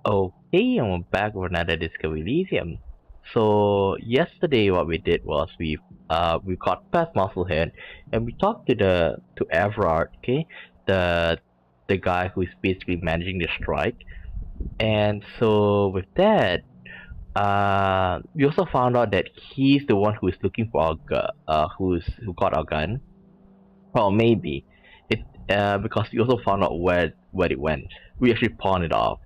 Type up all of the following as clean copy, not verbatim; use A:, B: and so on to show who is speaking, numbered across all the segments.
A: Okay, and we're back with another Discovery Elysium. So yesterday, what we did was we got past Musclehead, and we talked to Everard, okay, the the guy who is basically managing the strike. And so with that, we also found out that he's the one who is looking for our who got our gun. Well, maybe it because we also found out where it went. We actually pawned it off,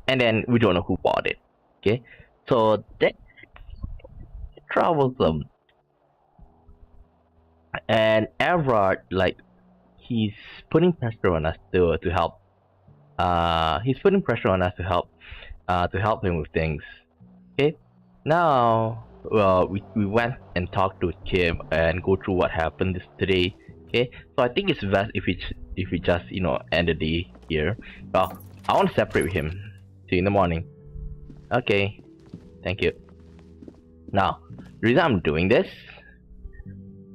A: and then we don't know who bought it. Okay, so that's troublesome. And Everard, like, he's putting pressure on us to help. He's putting pressure on us to help him with things. Okay, now, well, we went and talked to Kim and go through what happened today. Okay, so I think it's best if we just end the day here. Well, I want to separate with him. See you in the morning. Okay, thank you. Now, the reason I'm doing this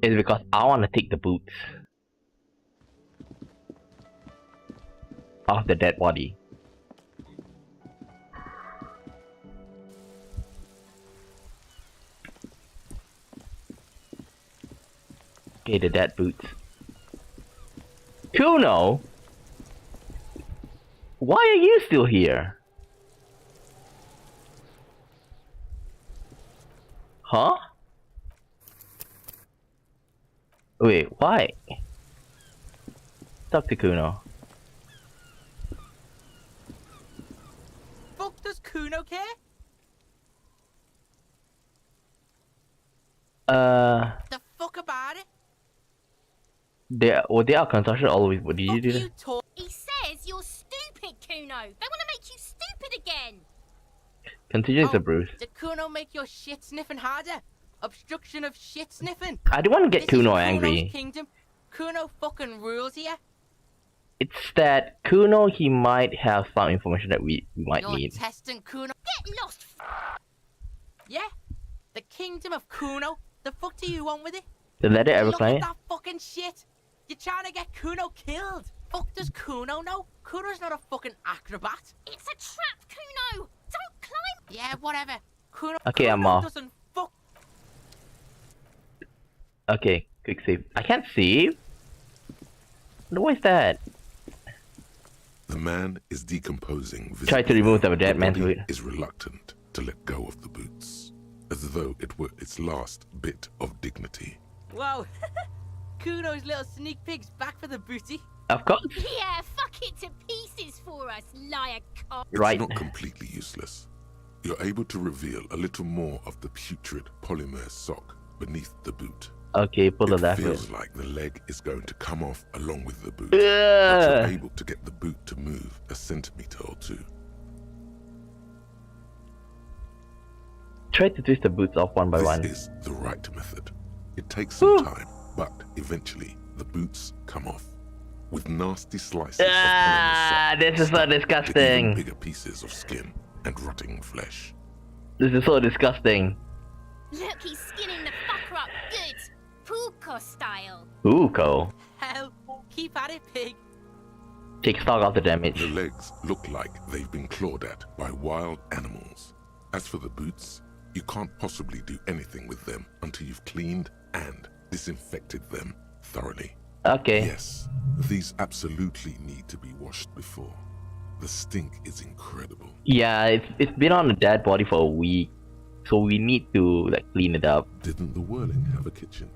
A: is because I want to take the boots off the dead body. Okay, the dead boots. Kuno? Why are you still here? Huh? Wait, why? Talk to Kuno.
B: Fuck does Kuno care? The fuck about it?
A: They are construction always. What did you do?
C: He says you're stupid, Kuno. They want to make you stupid again.
A: Continue to Bruce.
B: Did Kuno make your shit sniffing harder? Obstruction of shit sniffing.
A: I don't want to get
B: This
A: Kuno
B: is
A: angry.
B: Kuno's kingdom. Kuno fucking rules here.
A: It's that Kuno, he might have some information that we might
B: You're
A: need.
B: testing Kuno.
C: Get lost.
B: Yeah? The kingdom of Kuno? The fuck do you want with it?
A: The letter ever
B: Look at
A: client?
B: that fucking shit. You're trying to get Kuno killed. Fuck does Kuno know? Kuno's not a fucking acrobat.
C: It's a trap, Kuno. Don't climb.
B: Yeah, whatever. Kuno,
A: Okay, I'm
B: Kuno
A: off.
B: doesn't fuck.
A: Okay, quick save. I can't save? What is that?
D: The man is decomposing visibly.
A: Try to remove the dead man's
D: body
A: food.
D: is reluctant to let go of the boots, as though it were its last bit of dignity.
B: Whoa. Kuno's little sneak pig's back for the booty.
A: Of course.
C: Yeah, fuck it to pieces for us, liar cock.
A: Right.
D: It's not completely useless. You're able to reveal a little more of the putrid polymer sock beneath the boot.
A: Okay, pull the
D: It
A: left
D: feels
A: one.
D: like the leg is going to come off along with the boot, but you're
A: Ugh.
D: able to get the boot to move a centimeter or two.
A: Try to twist the boots off one by
D: This
A: one.
D: is the right method. It takes some time, but eventually the boots come off with nasty slices of
A: Ah,
D: polymer
A: this is so
D: sock to even
A: disgusting.
D: bigger pieces of skin and rotting flesh.
A: This is so disgusting.
C: Look, he's skinning the fucker up good. Puko style.
A: Uko.
B: Hell, keep at it, pig.
A: Take stock of the
D: The
A: damage.
D: legs look like they've been clawed at by wild animals. As for the boots, you can't possibly do anything with them until you've cleaned and disinfected them thoroughly.
A: Okay.
D: Yes, these absolutely need to be washed before. The stink is incredible.
A: Yeah, it's been on a dead body for a week, so we need to like clean it up.
D: Didn't the Whirling have a kitchen?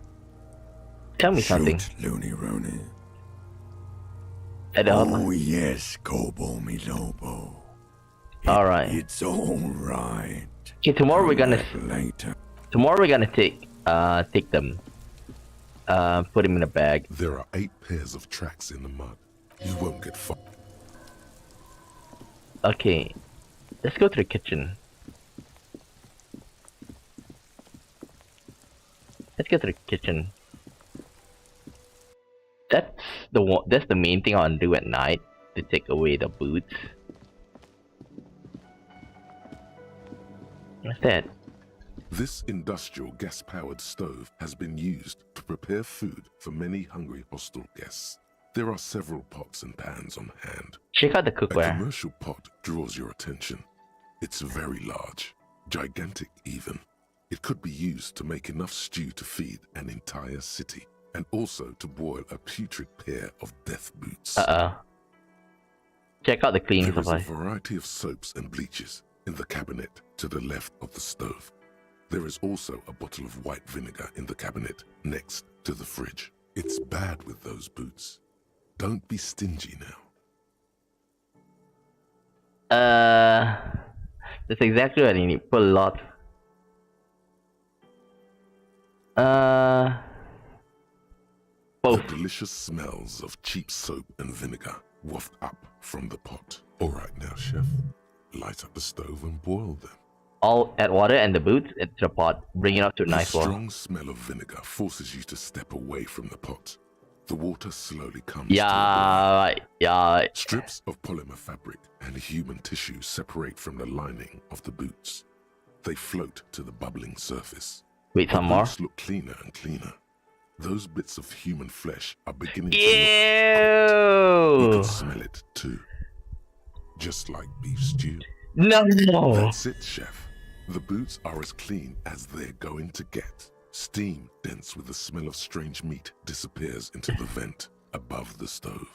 A: Tell me something.
E: Shoot, Looney Rooney.
A: Adam.
E: Oh yes, Kobo mi Lobo.
A: Alright.
E: It's alright.
A: Okay, tomorrow we're gonna
E: Later.
A: take them. Put them in a bag.
D: There are 8 pairs of tracks in the mud. You won't get far.
A: Okay, let's go to the kitchen. Let's go to the kitchen. That's the main thing I want to do at night, to take away the boots. What's that?
D: This industrial gas-powered stove has been used to prepare food for many hungry hostel guests. There are several pots and pans on hand.
A: Check out the
D: A
A: cookware.
D: commercial pot draws your attention. It's very large, gigantic even. It could be used to make enough stew to feed an entire city, and also to boil a putrid pair of death boots.
A: Check out the cleaning
D: There is a
A: supply.
D: variety of soaps and bleaches in the cabinet to the left of the stove. There is also a bottle of white vinegar in the cabinet next to the fridge. It's bad with those boots. Don't be stingy now.
A: That's exactly what I need. Put a lot. Both.
D: The delicious smells of cheap soap and vinegar waft up from the pot. All right now, chef. Light up the stove and boil them.
A: All add water and the boots into the pot. Bring it up to a nice
D: The
A: boil.
D: strong smell of vinegar forces you to step away from the pot. The water slowly comes
A: Yeah, yeah.
D: to a boil. Strips of polymer fabric and human tissue separate from the lining of the boots. They float to the bubbling surface.
A: Wait,
D: The
A: some more.
D: boots look cleaner and cleaner. Those bits of human flesh are beginning to look. You
A: Ew!
D: can smell it too. Just like beef stew.
A: No!
D: That's it, chef. The boots are as clean as they're going to get. Steam, dense with the smell of strange meat, disappears into the vent above the stove.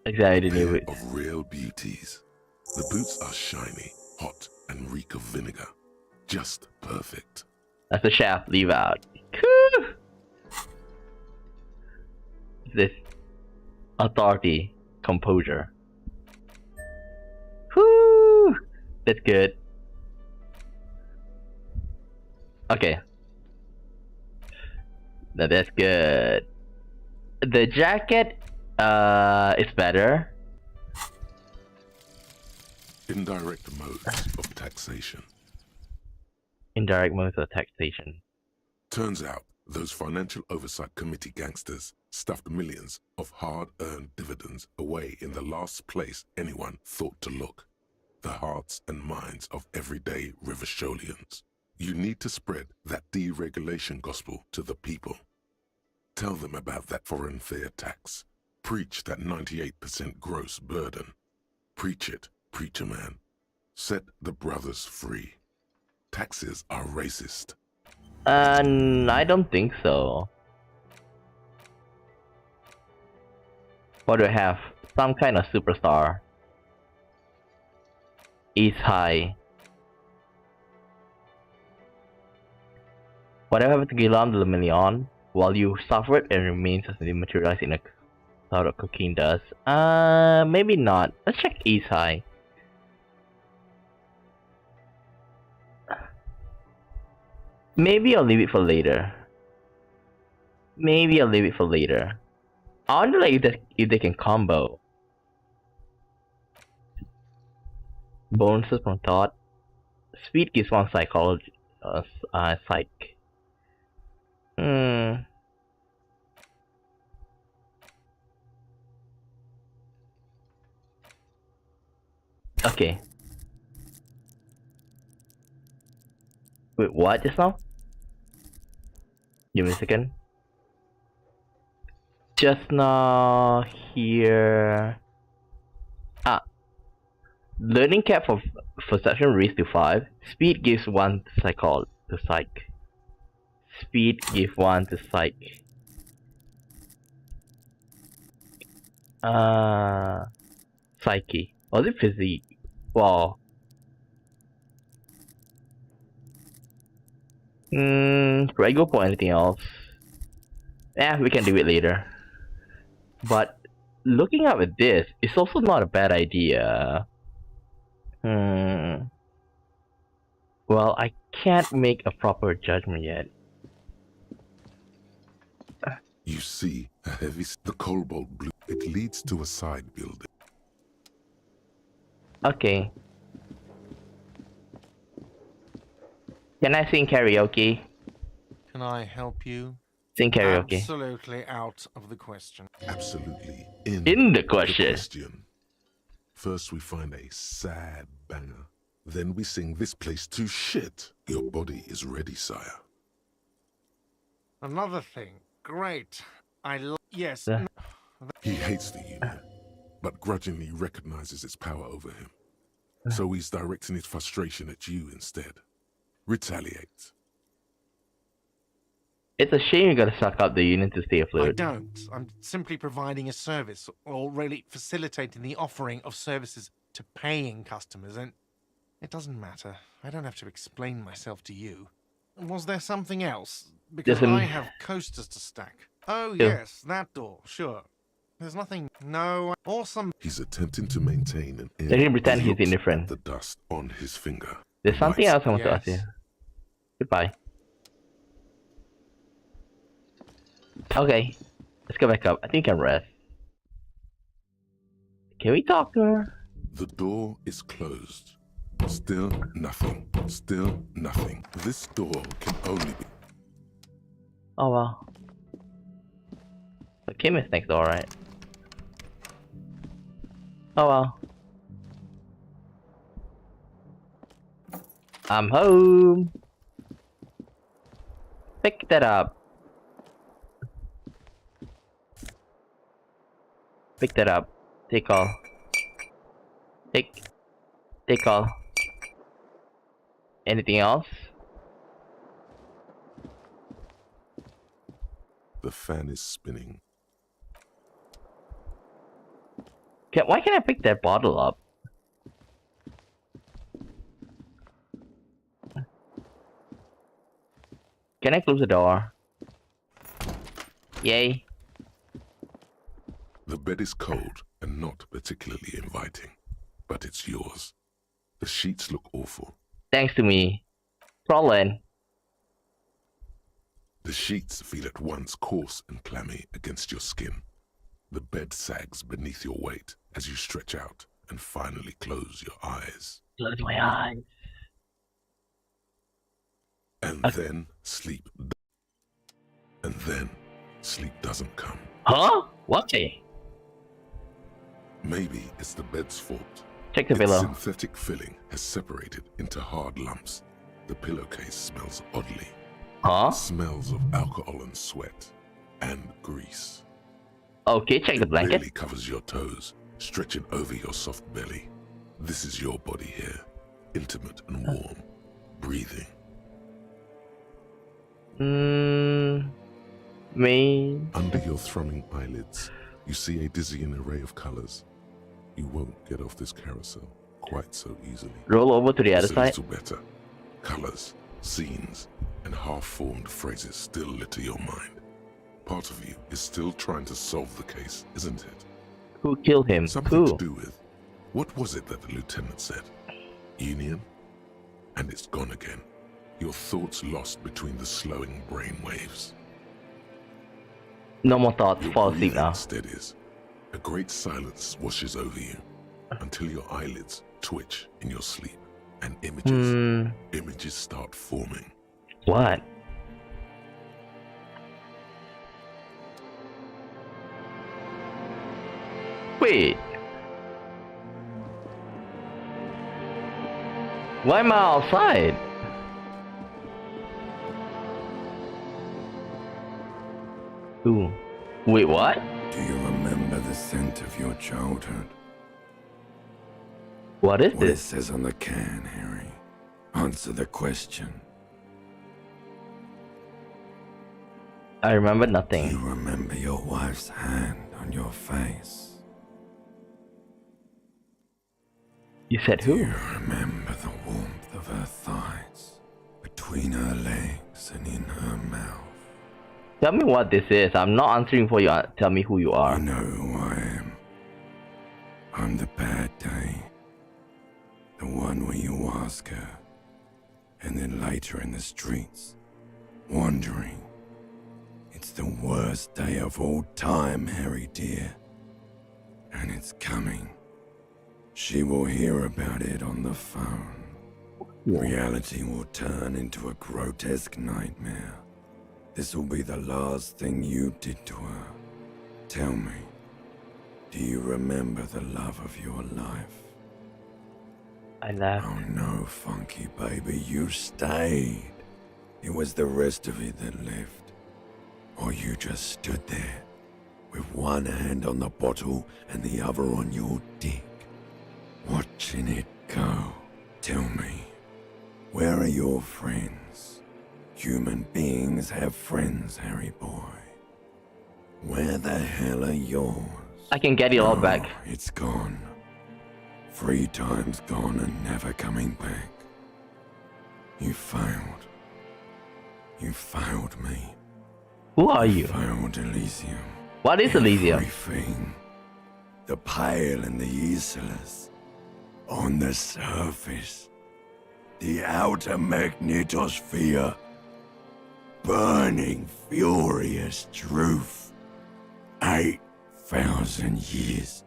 A: Exactly,
D: Pair
A: knew it.
D: of real beauties. The boots are shiny, hot, and reek of vinegar. Just perfect.
A: That's the chef. Leave out. Whew. This authority, composure. Whoo! That's good. Okay. Now that's good. The jacket, is better.
D: Indirect modes of taxation.
A: Indirect modes of taxation.
D: Turns out those financial oversight committee gangsters stuffed millions of hard-earned dividends away in the last place anyone thought to look. The hearts and minds of everyday Rivasholians. You need to spread that deregulation gospel to the people. Tell them about that foreign fair tax. Preach that 98% gross burden. Preach it, preacher man. Set the brothers free. Taxes are racist.
A: I don't think so. What do I have? Some kind of superstar. Is high. Whatever happened to Gilam the Lemillion? While you suffer it, it remains as it materializes in a cloud of cocaine dust. Maybe not. Let's check East High. Maybe I'll leave it for later. Maybe I'll leave it for later. I wonder like if they can combo. Bonuses from thought. Speed gives one psychology psych. Okay. Wait, what just now? Give me a second. Just now here. Learning cap for perception raised to 5. Speed gives 1 to psych. Speed gives 1 to psych. Psyche. Was it physique? Wow. Do I go for anything else? Yeah, we can do it later. But looking up at this, it's also not a bad idea. Well, I can't make a proper judgment yet.
D: You see a heavy, the cobalt blue. It leads to a side building.
A: Okay. Can I sing karaoke?
F: Can I help you?
A: Sing karaoke.
F: Absolutely out of the question.
D: Absolutely
A: In the question.
D: First we find a sad banger. Then we sing this place to shit. Your body is ready, sire.
F: Another thing. Great. Yes.
A: Yeah.
D: He hates the Union, but grudgingly recognizes its power over him. So he's directing his frustration at you instead. Retaliate.
A: It's a shame you gotta suck up the Union to stay
F: I
A: afloat.
F: don't. I'm simply providing a service, or really facilitating the offering of services to paying customers, and it doesn't matter. I don't have to explain myself to you. Was there something else? Because
A: There's
F: I have coasters to stack. Oh,
A: Yeah.
F: yes, that door, sure. There's nothing. No, awesome.
D: He's attempting to maintain an air.
A: Let him pretend
D: He
A: he's
D: looks
A: indifferent.
D: at the dust on his finger.
A: There's something
D: Right.
A: else I want to ask you.
F: Yes.
A: Goodbye. Okay, let's go back up. I think I can rest. Can we talk to her?
D: The door is closed. Still nothing. Still nothing. This door can only be.
A: Oh well. The Kim is next door, right? Oh well. I'm home. Pick that up. Pick that up. Take all. Take all. Anything else?
D: The fan is spinning.
A: Why can't I pick that bottle up? Can I close the door? Yay.
D: The bed is cold and not particularly inviting, but it's yours. The sheets look awful.
A: Thanks to me. Roland.
D: The sheets feel at once coarse and clammy against your skin. The bed sags beneath your weight as you stretch out and finally close your eyes.
A: Close my eyes.
D: And then sleep. And then sleep doesn't come.
A: Huh? What?
D: Maybe it's the bed's fault.
A: Check the
D: Its
A: pillow.
D: synthetic filling has separated into hard lumps. The pillowcase smells oddly.
A: Huh?
D: Smells of alcohol and sweat and grease.
A: Okay, check the blanket.
D: Barely covers your toes, stretching over your soft belly. This is your body here, intimate and warm, breathing.
A: Me.
D: Under your thrumming eyelids, you see a dizzying array of colors. You won't get off this carousel quite so easily.
A: Roll over to the other
D: It's a
A: side.
D: little better. Colors, scenes, and half-formed phrases still litter your mind. Part of you is still trying to solve the case, isn't it?
A: Who killed him?
D: Something to
A: Who?
D: do with, what was it that the lieutenant said? Union? And it's gone again. Your thoughts lost between the slowing brain waves.
A: No more thoughts.
D: Your
A: Fall asleep
D: breathing
A: now.
D: steadies. A great silence washes over you until your eyelids twitch in your sleep and images start forming.
A: What? Wait. Why am I outside? Ooh. Wait, what?
E: Do you remember the scent of your childhood?
A: What is
E: What it
A: this?
E: says on the can, Harry. Answer the question.
A: I remember
E: Do
A: nothing.
E: you remember your wife's hand on your face?
A: You said
E: Do
A: who?
E: you remember the warmth of her thighs between her legs and in her mouth?
A: Tell me what this is. I'm not answering for you. Tell me who you
E: You
A: are.
E: know who I am. I'm the bad day. The one where you ask her, and then later in the streets, wandering. It's the worst day of all time, Harry dear. And it's coming. She will hear about it on the phone. Reality will turn into a grotesque nightmare. This will be the last thing you did to her. Tell me, do you remember the love of your life?
A: I laughed.
E: Oh no, Funky baby, you stayed. It was the rest of it that left. Or you just stood there, with one hand on the bottle and the other on your dick, watching it go. Tell me, where are your friends? Human beings have friends, Harry boy. Where the hell are yours?
A: I can get it all back.
E: It's gone. 3 times gone and never coming back. You failed. You failed me.
A: Who are you?
E: Failed Elysium.
A: What is Elysium?
E: Everything. The Pale and the Useless. On the surface. The outer magnetosphere. Burning, furious truth. 8,000 years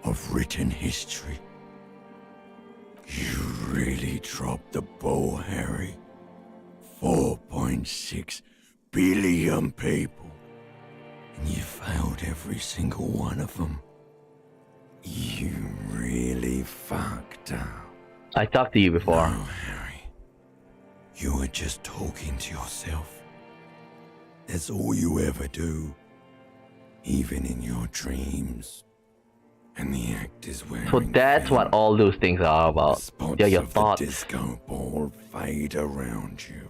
E: of written history. You really dropped the ball, Harry. 4.6 billion people. And you failed every single one of them. You really fucked up.
A: I talked to you before.
E: No, Harry. You were just talking to yourself. That's all you ever do. Even in your dreams. And the act is wearing
A: So that's
E: thin.
A: what all those things are about.
E: Spots
A: They're your
E: of
A: thoughts.
E: the disco ball fade around you.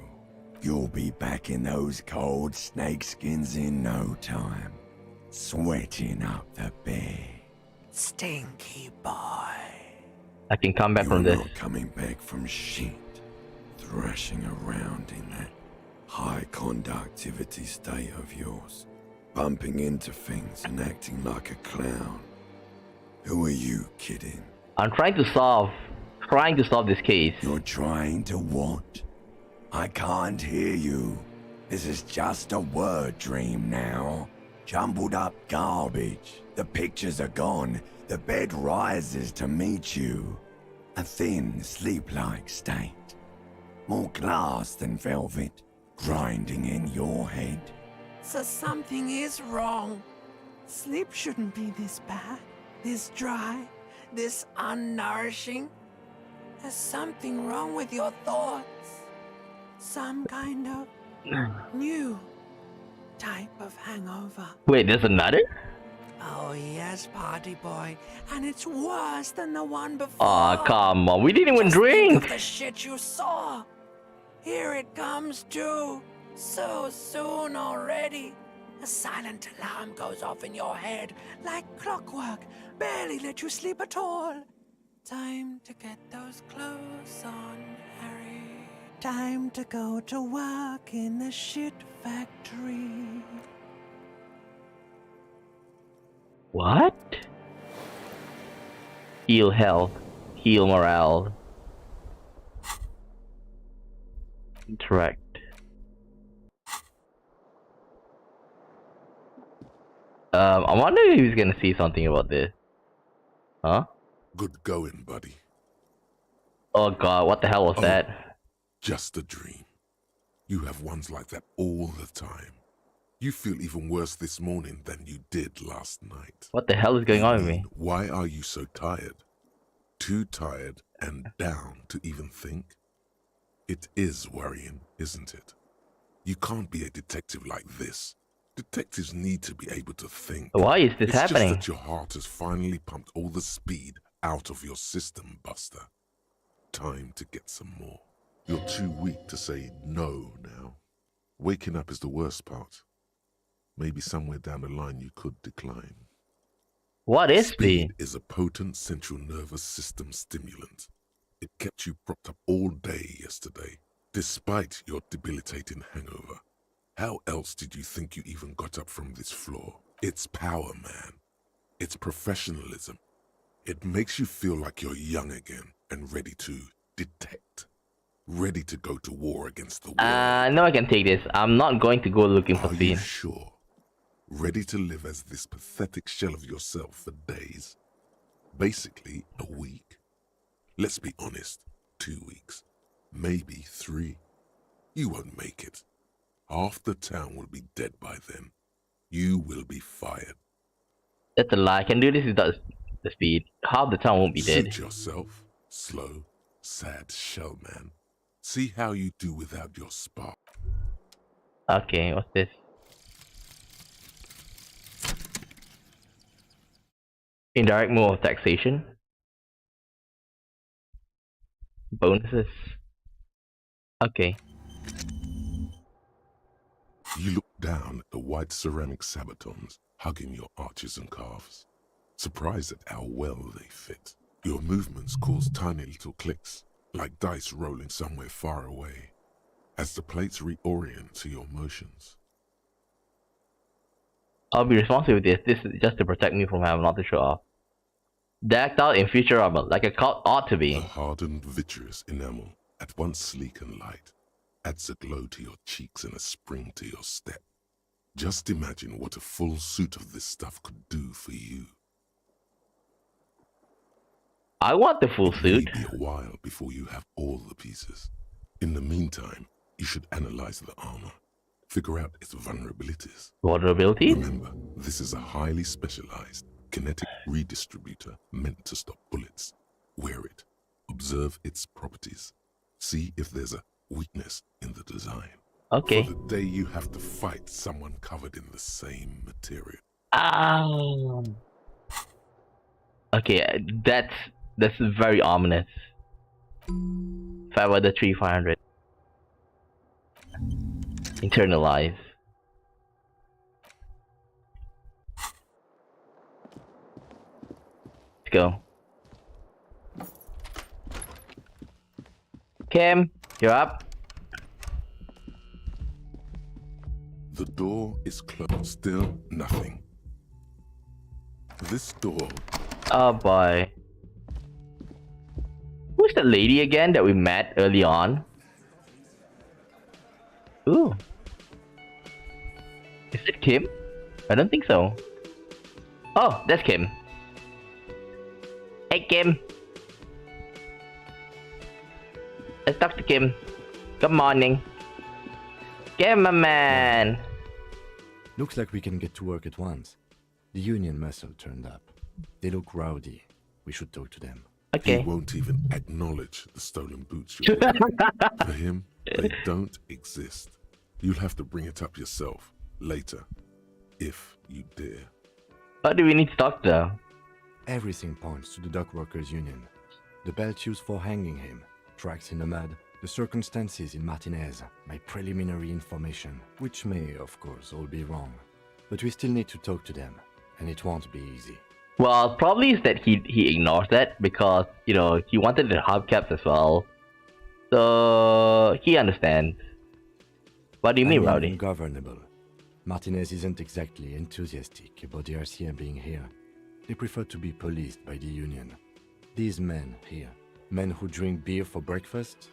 E: You'll be back in those cold snakeskins in no time. Sweating up the bed. Stinky boy.
A: I can come back
E: You're
A: from this.
E: not coming back from shit. Thrashing around in that high conductivity state of yours. Bumping into things and acting like a clown. Who are you kidding?
A: I'm trying to solve this case.
E: You're trying to what? I can't hear you. This is just a word dream now. Jumbled up garbage. The pictures are gone. The bed rises to meet you. A thin, sleep-like state. More glass than velvet, grinding in your head.
G: So something is wrong. Sleep shouldn't be this bad, this dry, this unnourishing. There's something wrong with your thoughts. Some kind of new type of hangover.
A: Wait, there's another?
G: Oh yes, party boy. And it's worse than the one before.
A: Aw, come on. We didn't even
G: Just think
A: drink.
G: of the shit you saw. Here it comes too. So soon already. A silent alarm goes off in your head like clockwork. Barely let you sleep at all. Time to get those clothes on, Harry. Time to go to work in the shit factory.
A: What? Heal health. Heal morale. Interact. I wonder if he's gonna see something about this. Huh?
D: Good going, buddy.
A: Oh god, what the hell was
D: Oh.
A: that?
D: Just a dream. You have ones like that all the time. You feel even worse this morning than you did last night.
A: What the hell is going on with me?
D: Why are you so tired? Too tired and down to even think? It is worrying, isn't it? You can't be a detective like this. Detectives need to be able to think.
A: Why is this
D: It's
A: happening?
D: just that your heart has finally pumped all the speed out of your system, Buster. Time to get some more. You're too weak to say no now. Waking up is the worst part. Maybe somewhere down the line you could decline.
A: What is
D: Speed
A: speed?
D: is a potent central nervous system stimulant. It kept you propped up all day yesterday, despite your debilitating hangover. How else did you think you even got up from this floor? It's power, man. It's professionalism. It makes you feel like you're young again and ready to detect. Ready to go to war against the world.
A: No, I can take this. I'm not going to go looking for
D: Are you
A: speed.
D: sure? Ready to live as this pathetic shell of yourself for days? Basically, a week. Let's be honest, 2 weeks. Maybe 3. You won't make it. Half the town will be dead by then. You will be fired.
A: That's a lie. I can do this without the speed. Half the town won't be dead.
D: Suit yourself, slow, sad shell man. See how you do without your spark.
A: Okay, what's this? Indirect mode of taxation. Bonuses. Okay.
D: You look down at the white ceramic sabatons hugging your arches and calves, surprised at how well they fit. Your movements cause tiny little clicks, like dice rolling somewhere far away, as the plates reorient to your motions.
A: I'll be responsible with this. This is just to protect me from having not to show off. Decked out in future armor, like a cult ought to
D: The
A: be.
D: hardened vitreous enamel, at once sleek and light, adds a glow to your cheeks and a spring to your step. Just imagine what a full suit of this stuff could do for you.
A: I want the full
D: It may
A: suit.
D: be a while before you have all the pieces. In the meantime, you should analyze the armor, figure out its vulnerabilities.
A: Vulnerabilities?
D: Remember, this is a highly specialized kinetic redistributor meant to stop bullets. Wear it, observe its properties, see if there's a weakness in the design.
A: Okay.
D: For the day you have to fight someone covered in the same material.
A: Okay, that's very ominous. 5 out of 3, 500. Internalize. Let's go. Kim, you're up.
D: The door is closed. Still nothing. This door.
A: Oh boy. Who's the lady again that we met early on? Ooh. Is it Kim? I don't think so. Oh, that's Kim. Hey Kim. Let's talk to Kim. Good morning. Kim, my man.
H: Looks like we can get to work at once. The union muscle turned up. They look rowdy. We should talk to them.
D: He
A: Okay.
D: won't even acknowledge the stolen boots you're wearing. For him, they don't exist. You'll have to bring it up yourself later, if you dare.
A: What do we need to talk to?
H: Everything points to the dock workers union. The belt used for hanging him, tracks in the mud, the circumstances in Martinez, my preliminary information, which may, of course, all be wrong. But we still need to talk to them, and it won't be easy.
A: Well, probably is that he ignores that because, you know, he wanted the hubcaps as well. So he understands. What do you mean,
H: I
A: Rowdy?
H: ungovernable. Martinez isn't exactly enthusiastic about the RCM being here. They prefer to be policed by the union. These men here, men who drink beer for breakfast,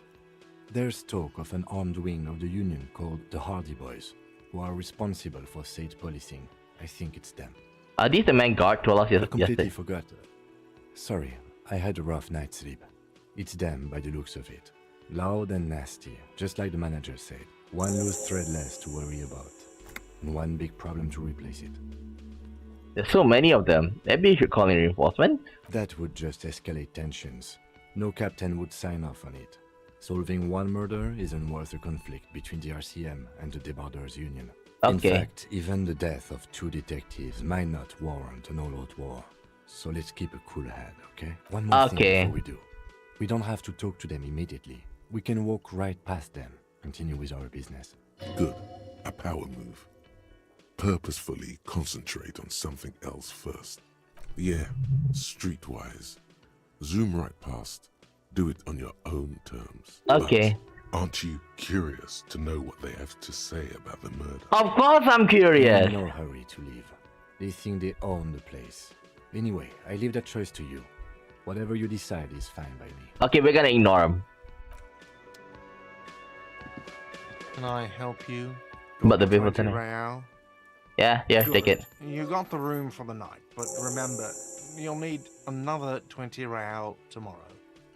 H: there's talk of an armed wing of the union called the Hardy Boys, who are responsible for state policing. I think it's them.
A: Are these the men guard told us
H: I completely
A: yesterday?
H: forgot. Sorry, I had a rough night's sleep. It's them by the looks of it. Loud and nasty, just like the manager said. One loose thread less to worry about, and one big problem to replace it.
A: There's so many of them. Maybe you should call in reinforcements?
H: That would just escalate tensions. No captain would sign off on it. Solving one murder isn't worth a conflict between the RCM and the Debarders Union.
A: Okay.
H: In fact, even the death of 2 detectives might not warrant an all-out war. So let's keep a cool head, okay? One more thing before we do. We don't have to talk to them immediately. We can walk right past them, continue with our business.
D: Good. A power move. Purposefully concentrate on something else first. Yeah, streetwise. Zoom right past. Do it on your own terms.
A: Okay.
D: But aren't you curious to know what they have to say about the murder?
A: Of course I'm curious!
H: In no hurry to leave. They think they own the place. Anyway, I leave that choice to you. Whatever you decide is fine by me.
A: Okay, we're gonna ignore him.
F: Can I help you?
A: But the people
F: 20
A: tonight.
F: real.
A: Yeah, take it.
F: You got the room for the night, but remember, you'll need another 20 real tomorrow.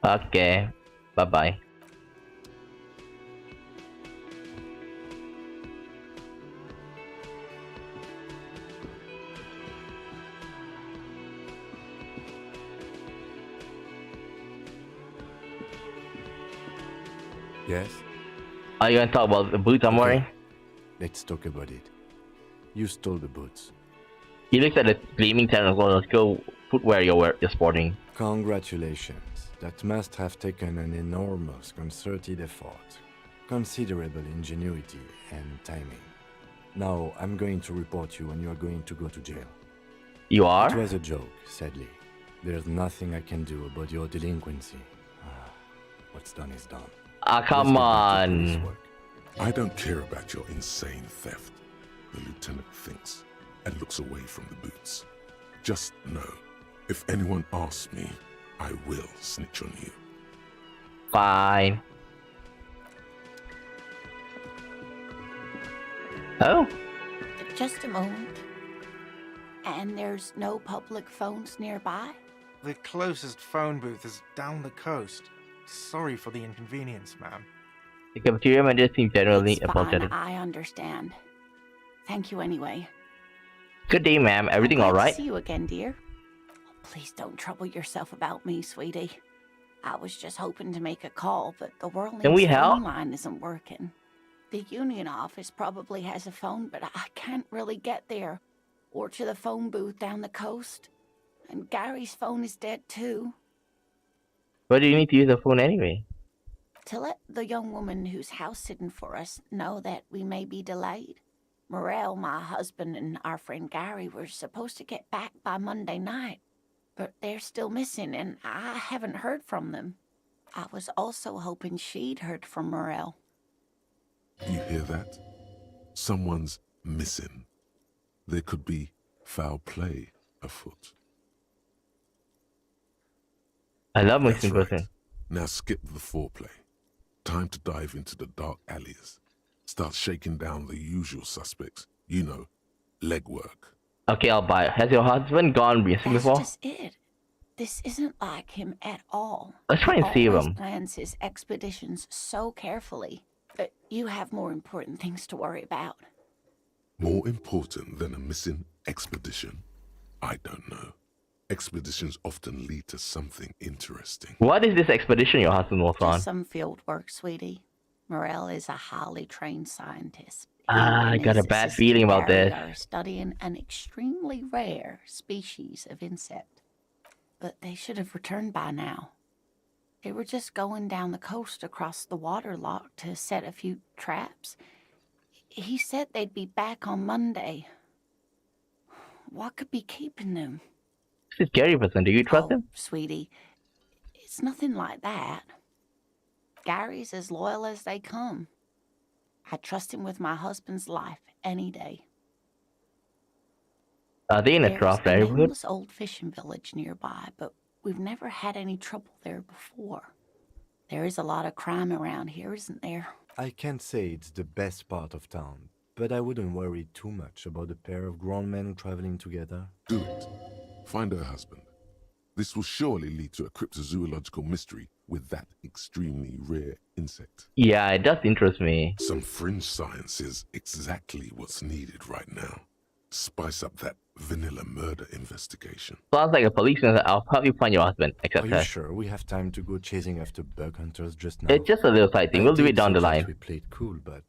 A: Okay. Bye-bye.
H: Yes?
A: Are you gonna talk about the boots I'm wearing?
H: Let's talk about it. You stole the boots.
A: He looks at the gleaming tentacle. Let's go footwear you're sporting.
H: Congratulations. That must have taken an enormous concerted effort, considerable ingenuity and timing. Now, I'm going to report you and you are going to go to jail.
A: You
H: It
A: are?
H: was a joke, sadly. There's nothing I can do about your delinquency. What's done is done.
A: Ah, come
H: Let's get back to police
A: on.
H: work.
D: I don't care about your insane theft, the lieutenant thinks, and looks away from the boots. Just know, if anyone asks me, I will snitch on you.
A: Fine. Oh,
I: Just a moment. And there's no public phones nearby?
F: The closest phone booth is down the coast. Sorry for the inconvenience, ma'am.
A: the cafeteria manager seems generally
I: It's fine,
A: apologetic.
I: I understand. Thank you anyway.
A: Good day, ma'am. Everything
I: I'm glad
A: alright?
I: to see you again, dear. Please don't trouble yourself about me, sweetie. I was just hoping to make a call, but the
A: Can we
I: Whirling's
A: help?
I: phone line isn't working. The union office probably has a phone, but I can't really get there. Or to the phone booth down the coast. And Gary's phone is dead too.
A: Why do you need to use the phone anyway?
I: To let the young woman who's house sitting for us know that we may be delayed. Morel, my husband, and our friend Gary were supposed to get back by Monday night, but they're still missing, and I haven't heard from them. I was also hoping she'd heard from Morel.
D: You hear that? Someone's missing. There could be foul play afoot.
A: I love
D: That's
A: missing
D: right.
A: person.
D: Now skip the foreplay. Time to dive into the dark alleys. Start shaking down the usual suspects. You know, legwork.
A: Okay, I'll buy it. Has your husband gone missing
I: That's
A: before?
I: just it. This isn't like him at all.
A: Let's try and
I: He
A: save
I: always
A: him.
I: plans his expeditions so carefully. But you have more important things to worry about.
D: More important than a missing expedition? I don't know. Expeditions often lead to something interesting.
A: What is this expedition your husband was on?
I: Just some field work, sweetie. Morel is a highly trained scientist. He
A: I
I: and
A: got a
I: his
A: bad
I: assistant
A: feeling about
I: Gary
A: this.
I: are studying an extremely rare species of insect. But they should have returned by now. They were just going down the coast across the water lock to set a few traps. He said they'd be back on Monday. What could be keeping them?
A: This is scary person. Do you trust
I: Oh,
A: him?
I: sweetie, it's nothing like that. Gary's as loyal as they come. I trust him with my husband's life any day.
A: Are they in a
I: There's
A: rough
I: a
A: neighborhood?
I: nameless old fishing village nearby, but we've never had any trouble there before. There is a lot of crime around here, isn't there?
H: I can't say it's the best part of town, but I wouldn't worry too much about a pair of grown men traveling together.
D: Do it. Find her husband. This will surely lead to a cryptozoological mystery with that extremely rare insect.
A: Yeah, it does interest me.
D: Some fringe science is exactly what's needed right now. Spice up that vanilla murder investigation.
A: Sounds like a policeman. I'll help you find your husband.
H: Are
A: Except
H: you
A: her.
H: sure we have time to go chasing after bug hunters just now?
A: It's just a little side thing.
H: I
A: We'll do it
H: did
A: down the
H: suggest
A: line.
H: We played cool, but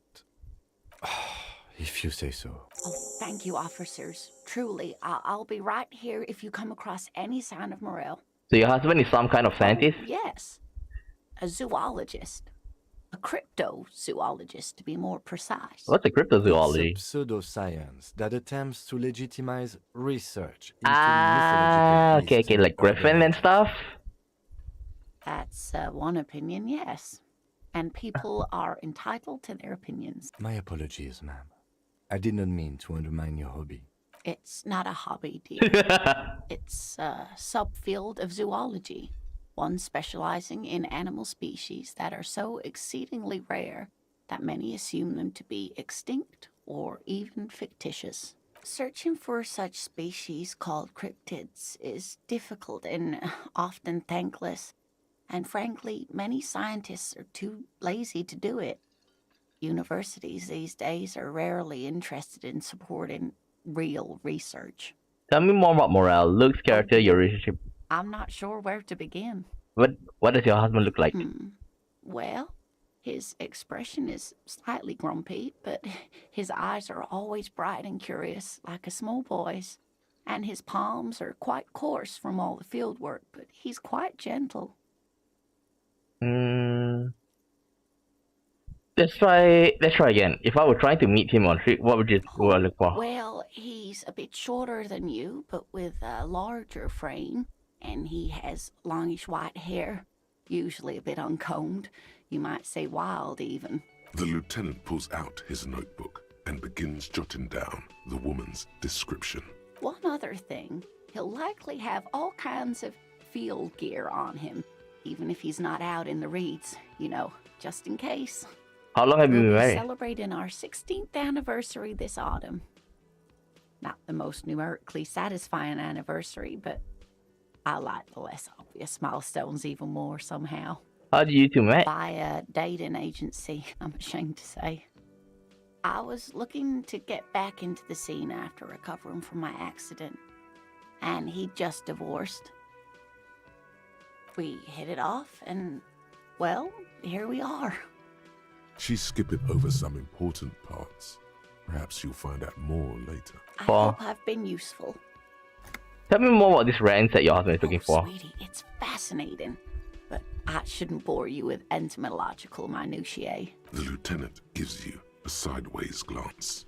H: if you say so.
I: Oh, thank you, officers. Truly, I'll be right here if you come across any sign of Morel.
A: So your husband is some kind of scientist?
I: Oh, yes. A zoologist. A cryptozoologist, to be more precise.
A: What's a cryptozoology?
H: It's a pseudoscience that attempts to legitimize research into
A: Ah,
H: mythological
A: okay,
H: beasts
A: okay, like
H: other
A: Griffin and
H: animals.
A: stuff?
I: That's one opinion, yes. And people are entitled to their opinions.
H: My apologies, ma'am. I did not mean to undermine your hobby.
I: It's not a hobby, dear. It's a subfield of zoology, one specializing in animal species that are so exceedingly rare that many assume them to be extinct or even fictitious. Searching for such species called cryptids is difficult and often thankless, and frankly, many scientists are too lazy to do it. Universities these days are rarely interested in supporting real research.
A: Tell me more about Morale. Looks, character, your relationship.
I: I'm not sure where to begin.
A: What does your husband look like?
I: Well, his expression is slightly grumpy, but his eyes are always bright and curious, like a small boy's. and his palms are quite coarse from all the field work, but he's quite gentle.
A: Let's try again. If I were trying to meet him on street, what would I look for?
I: Well, he's a bit shorter than you, but with a larger frame, and he has longish white hair, usually a bit uncombed. You might say wild, even.
D: The lieutenant pulls out his notebook and begins jotting down the woman's description.
I: One other thing, he'll likely have all kinds of field gear on him, even if he's not out in the reeds, you know, just in case.
A: How long have you been
I: We'll be
A: married?
I: celebrating our 16th anniversary this autumn. Not the most numerically satisfying anniversary, but I like the less obvious milestones even more somehow.
A: How did you two met?
I: By a dating agency, I'm ashamed to say. I was looking to get back into the scene after recovering from my accident, and he'd just divorced. We hit it off, and, well, here we are.
D: She's skipping over some important parts. Perhaps you'll find out more later.
I: I hope I've been useful.
A: Tell me more about this rare insect your husband is looking for.
I: Sweetie, it's fascinating, but I shouldn't bore you with entomological minutiae.
D: The lieutenant gives you a sideways glance.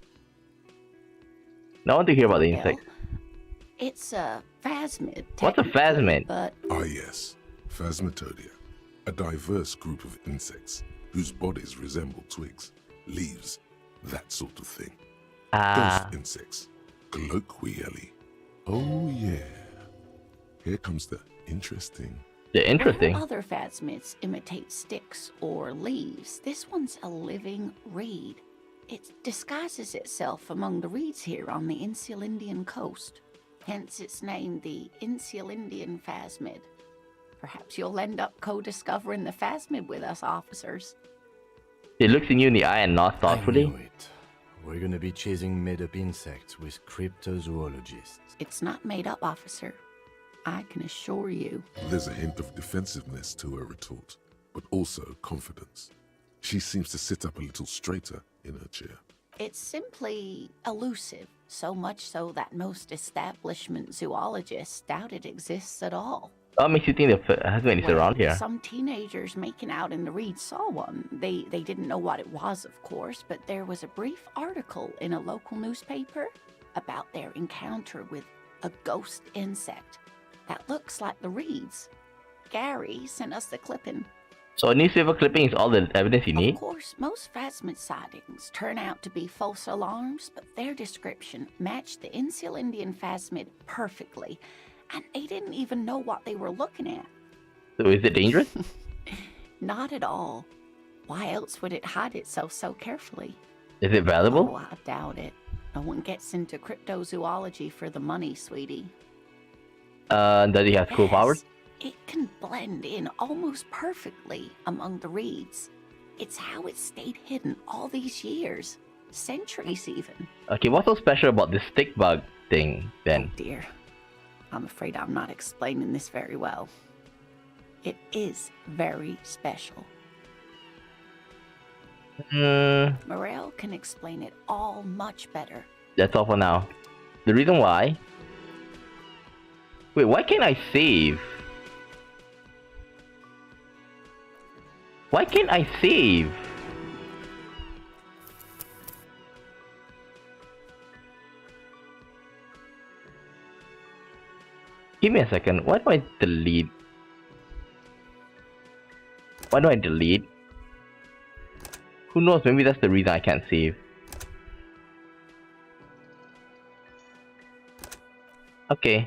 A: Now I want to hear about the insect.
I: It's a phasmid.
A: What's a phasmid?
I: But
D: Ah yes, Phasmatodia, a diverse group of insects whose bodies resemble twigs, leaves, that sort of thing. Ghost insects, colloquially. Oh yeah. Here comes the interesting.
A: Interesting.
I: Other phasmids imitate sticks or leaves. This one's a living reed. It disguises itself among the reeds here on the Insulindian coast. Hence its name, the Insulindian phasmid. Perhaps you'll end up co-discovering the phasmid with us, officers.
A: It looks in you in the eye and nods thoughtfully.
H: I knew it. We're gonna be chasing made-up insects with cryptozoologists.
I: It's not made up, officer. I can assure you.
D: There's a hint of defensiveness to her retort, but also confidence. She seems to sit up a little straighter in her chair.
I: It's simply elusive, so much so that most establishment zoologists doubt it exists at all.
A: What makes you think the husband is around here?
I: Some teenagers making out in the reeds saw one. They didn't know what it was, of course, but there was a brief article in a local newspaper about their encounter with a ghost insect that looks like the reeds. Gary sent us the clipping.
A: So a newspaper clipping is all the evidence you need?
I: Of course, most phasmid sightings turn out to be false alarms, but their description matched the Insulindian phasmid perfectly, and they didn't even know what they were looking at.
A: So is it dangerous?
I: Not at all. Why else would it hide itself so carefully?
A: Is it valuable?
I: Oh, I doubt it. No one gets into cryptozoology for the money, sweetie.
A: Does he have cool powers?
I: It can blend in almost perfectly among the reeds. It's how it stayed hidden all these years. Centuries, even.
A: Okay, what's so special about this stick bug thing, then?
I: Oh, dear. I'm afraid I'm not explaining this very well. It is very special. Morel can explain it all much better.
A: That's all for now. The reason why... Wait, why can't I save? Why can't I save? Give me a second. Why do I delete? Why do I delete? Who knows? Maybe that's the reason I can't save. Okay.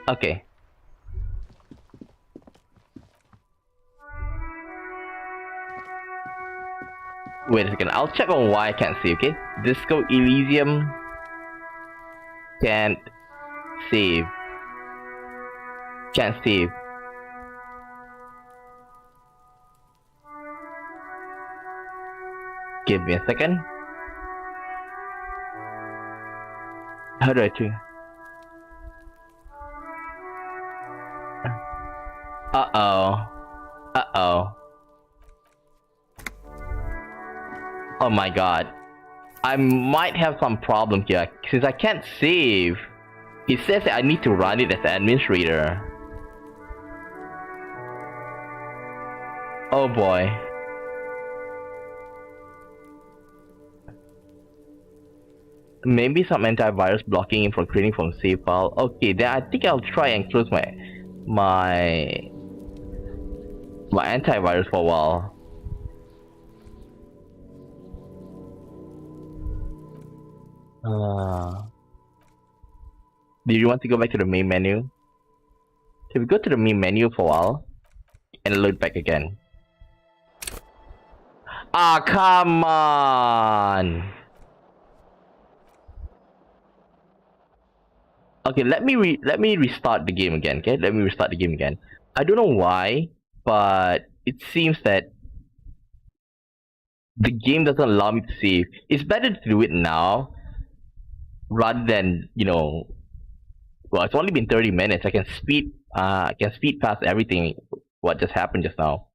A: Okay. Wait a second, I'll check on why I can't save, okay? Disco Elysium can't save. Can't save. Give me a second. How do I do? Uh-oh. Uh-oh. Oh my god. I might have some problem here. Since I can't save, it says that I need to run it as an administrator. Oh boy. Maybe some antivirus blocking it from creating from save file. Okay, then I think I'll try and close my antivirus for a while. Do you want to go back to the main menu? So we go to the main menu for a while and load back again. Ah, come on! Okay, let me restart the game again. Okay, let me restart the game again. I don't know why, but it seems that the game doesn't allow me to save. It's better to do it now rather than, you know, well, it's only been 30 minutes. I can speed past everything what just happened just now.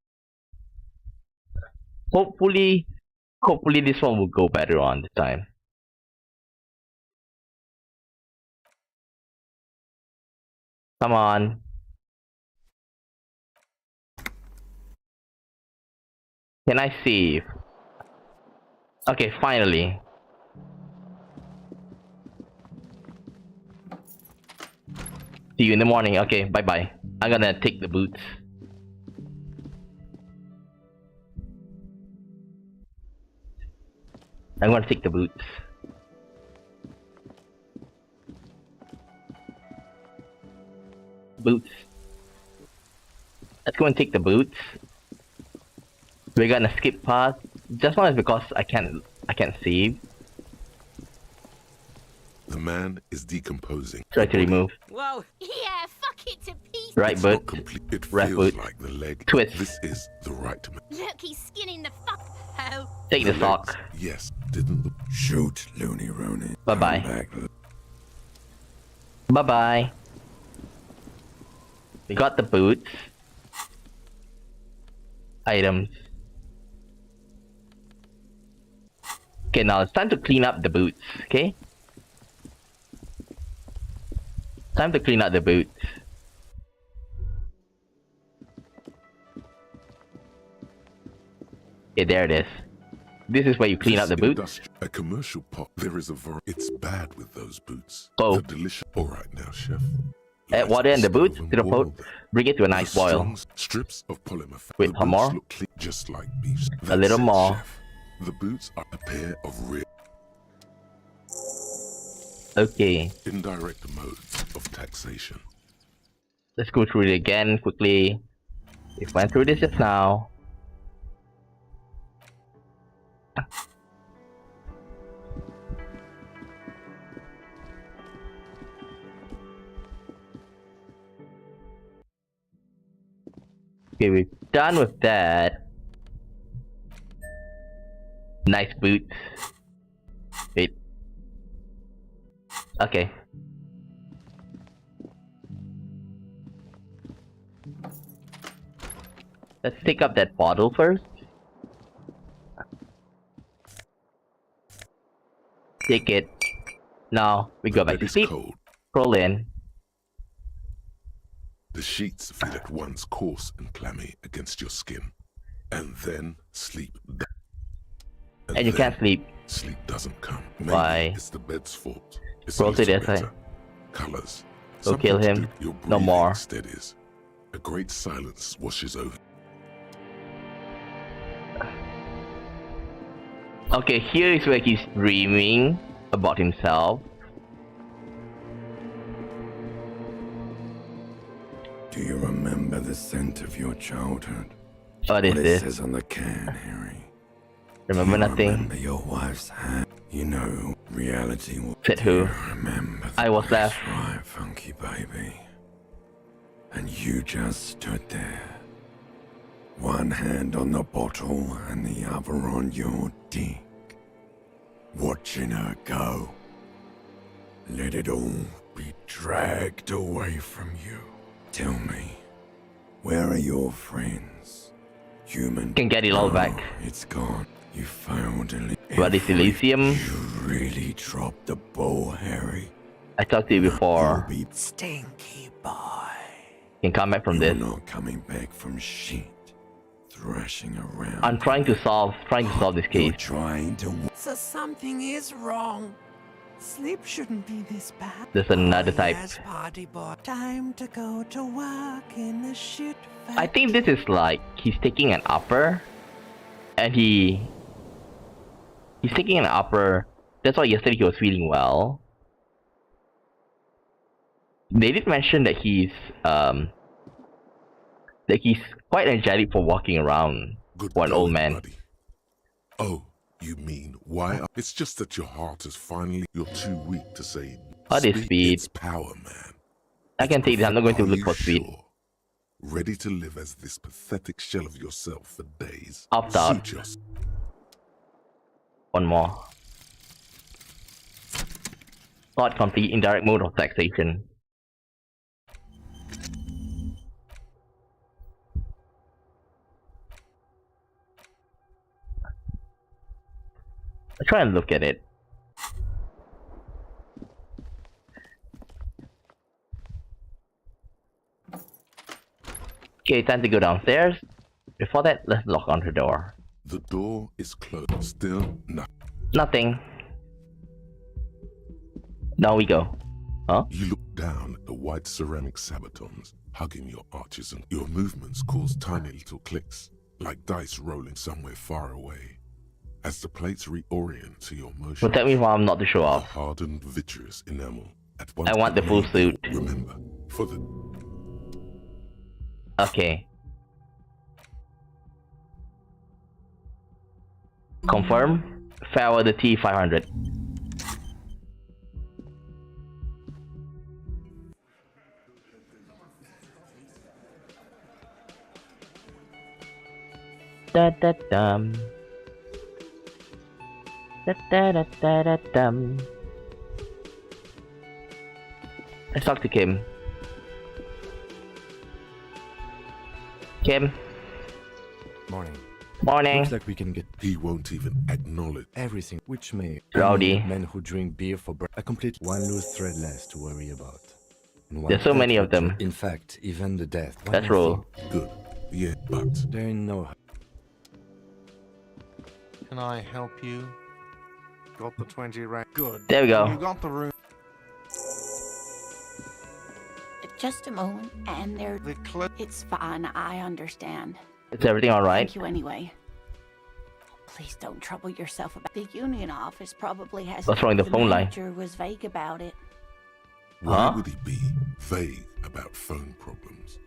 A: Hopefully this one will go better on this time. Come on. Can I save? Okay, finally. See you in the morning. Okay, bye bye. I'm gonna take the boots. I'm gonna take the boots. Boots. Let's go and take the boots. We're gonna skip past. Just not because I can't save.
D: The man is decomposing.
A: Try to remove.
B: Whoa.
C: Yeah, fuck it to pieces.
A: Right boot.
D: Not complete. It
A: Right
D: feels
A: boot.
D: like the leg.
A: Twist.
D: This is the right man.
C: Look, he's skinning the fuck.
B: Hell.
A: Take the
D: legs,
A: sock.
D: yes, didn't the
E: Shoot, Looney Rooney.
A: Bye bye.
E: Come back.
A: Bye bye. We got the boots. Items. Okay, now it's time to clean up the boots, okay? Time to clean up the boots. Okay, there it is. This is where you clean up the boots.
D: A commercial pot. There is a it's bad with those boots.
A: Oh.
D: The delicious. All right now, chef.
A: Add water in the boots to the pot. Bring it to a nice
D: The
A: boil.
D: strong strips of polymer.
A: Wait,
D: the
A: some
D: boots
A: more?
D: look clean, just like beef.
A: A little more.
D: Chef. The boots are a pair of real
A: Okay,
D: indirect modes of taxation.
A: let's go through it again quickly. We went through this just now. Okay, we're done with that. Nice boots. Wait. Okay. Let's take up that bottle first. Take it. Now we go
D: The
A: back
D: bed
A: to
D: is
A: sleep.
D: cold.
A: Roll in.
D: The sheets feel at once coarse and clammy against your skin, and then sleep.
A: And you
D: then
A: can't sleep.
D: Sleep doesn't come. Maybe
A: Why?
D: it's the bed's fault. It's
A: Roll
D: a
A: to
D: little
A: the other
D: better. Colors.
A: Go kill
D: Something to
A: him.
D: do- your
A: No
D: breathing
A: more.
D: steadies. A great silence washes over.
A: Okay, here is where he's dreaming about himself.
E: Do you remember the scent of your childhood?
A: What is
E: it
A: this?
E: says on the can, Harry.
A: Remember
E: Do you
A: nothing?
E: Remember your wife's hand. You know, reality will.
A: Said who?
E: Do you remember
A: I was
E: that's
A: left.
E: right, funky baby. And you just stood there. One hand on the bottle and the other on your dick. Watching her go. Let it all be dragged away from you. Tell me, where are your friends? Human.
A: Can get it all back.
E: It's gone. You failed to
A: What is Elysium?
E: You really dropped the ball, Harry.
A: I talked to you before.
E: You'll be
G: Stinky boy.
A: You can come back from
E: You're
A: this.
E: not coming back from shit. Thrashing around.
A: I'm trying to solve this
E: You're
A: case.
E: trying to.
G: So something is wrong. Sleep shouldn't be this bad.
A: There's another type.
G: Yes, party boy. Time to go to work in the shit factory.
A: I think this is like he's taking an upper, and he's taking an upper. That's why yesterday he was feeling well. They did mention that he's quite energetic for walking around
D: Good
A: for an old
D: going,
A: man.
D: buddy. Oh, you mean why? It's just that your heart is finally. You're too weak to say.
A: What is speed?
D: It's power, man.
A: I can take this. I'm not going to
D: Are
A: look
D: you
A: for speed.
D: sure? Ready to live as this pathetic shell of yourself for days?
A: Opt out.
D: Suit yourself.
A: One more. Thought complete indirect mode of taxation. I try and look at it. Okay, time to go downstairs. Before that, let's lock on the door.
D: The door is closed. Still nothing.
A: Nothing. Now we go. Huh?
D: You look down at the white ceramic sabatons, hugging your arches, and your movements cause tiny little clicks, like dice rolling somewhere far away. As the plates reorient to your motion,
A: Protect me while I'm not to show
D: a
A: off.
D: hardened vitreous enamel at once.
A: I want the full suit.
D: Remember, for the
A: Okay. Confirm. Farewell the T500. Da da dum. Da da da da da dum. Let's talk to Kim. Kim.
H: Morning.
A: Morning.
H: Looks like we can get
D: he won't even acknowledge.
H: everything, which may
A: Rowdy.
H: men who drink beer for a complete one loose thread less to worry about. And one
A: There's so many of them.
H: In fact, even the death. One
A: Let's
H: more
A: roll.
H: thing,
D: Good. Yeah, but
H: there ain't no.
F: Can I help you? Got the 20 right. Good.
A: There we go.
F: You got the room.
I: Just a moment, and there.
F: The clo-
I: It's fine. I understand.
A: Is everything alright?
I: Thank you anyway. Please don't trouble yourself about the union office. Probably has.
A: What's wrong with the phone line?
I: manager was vague about it.
D: why
A: Huh?
D: would he be vague about phone problems?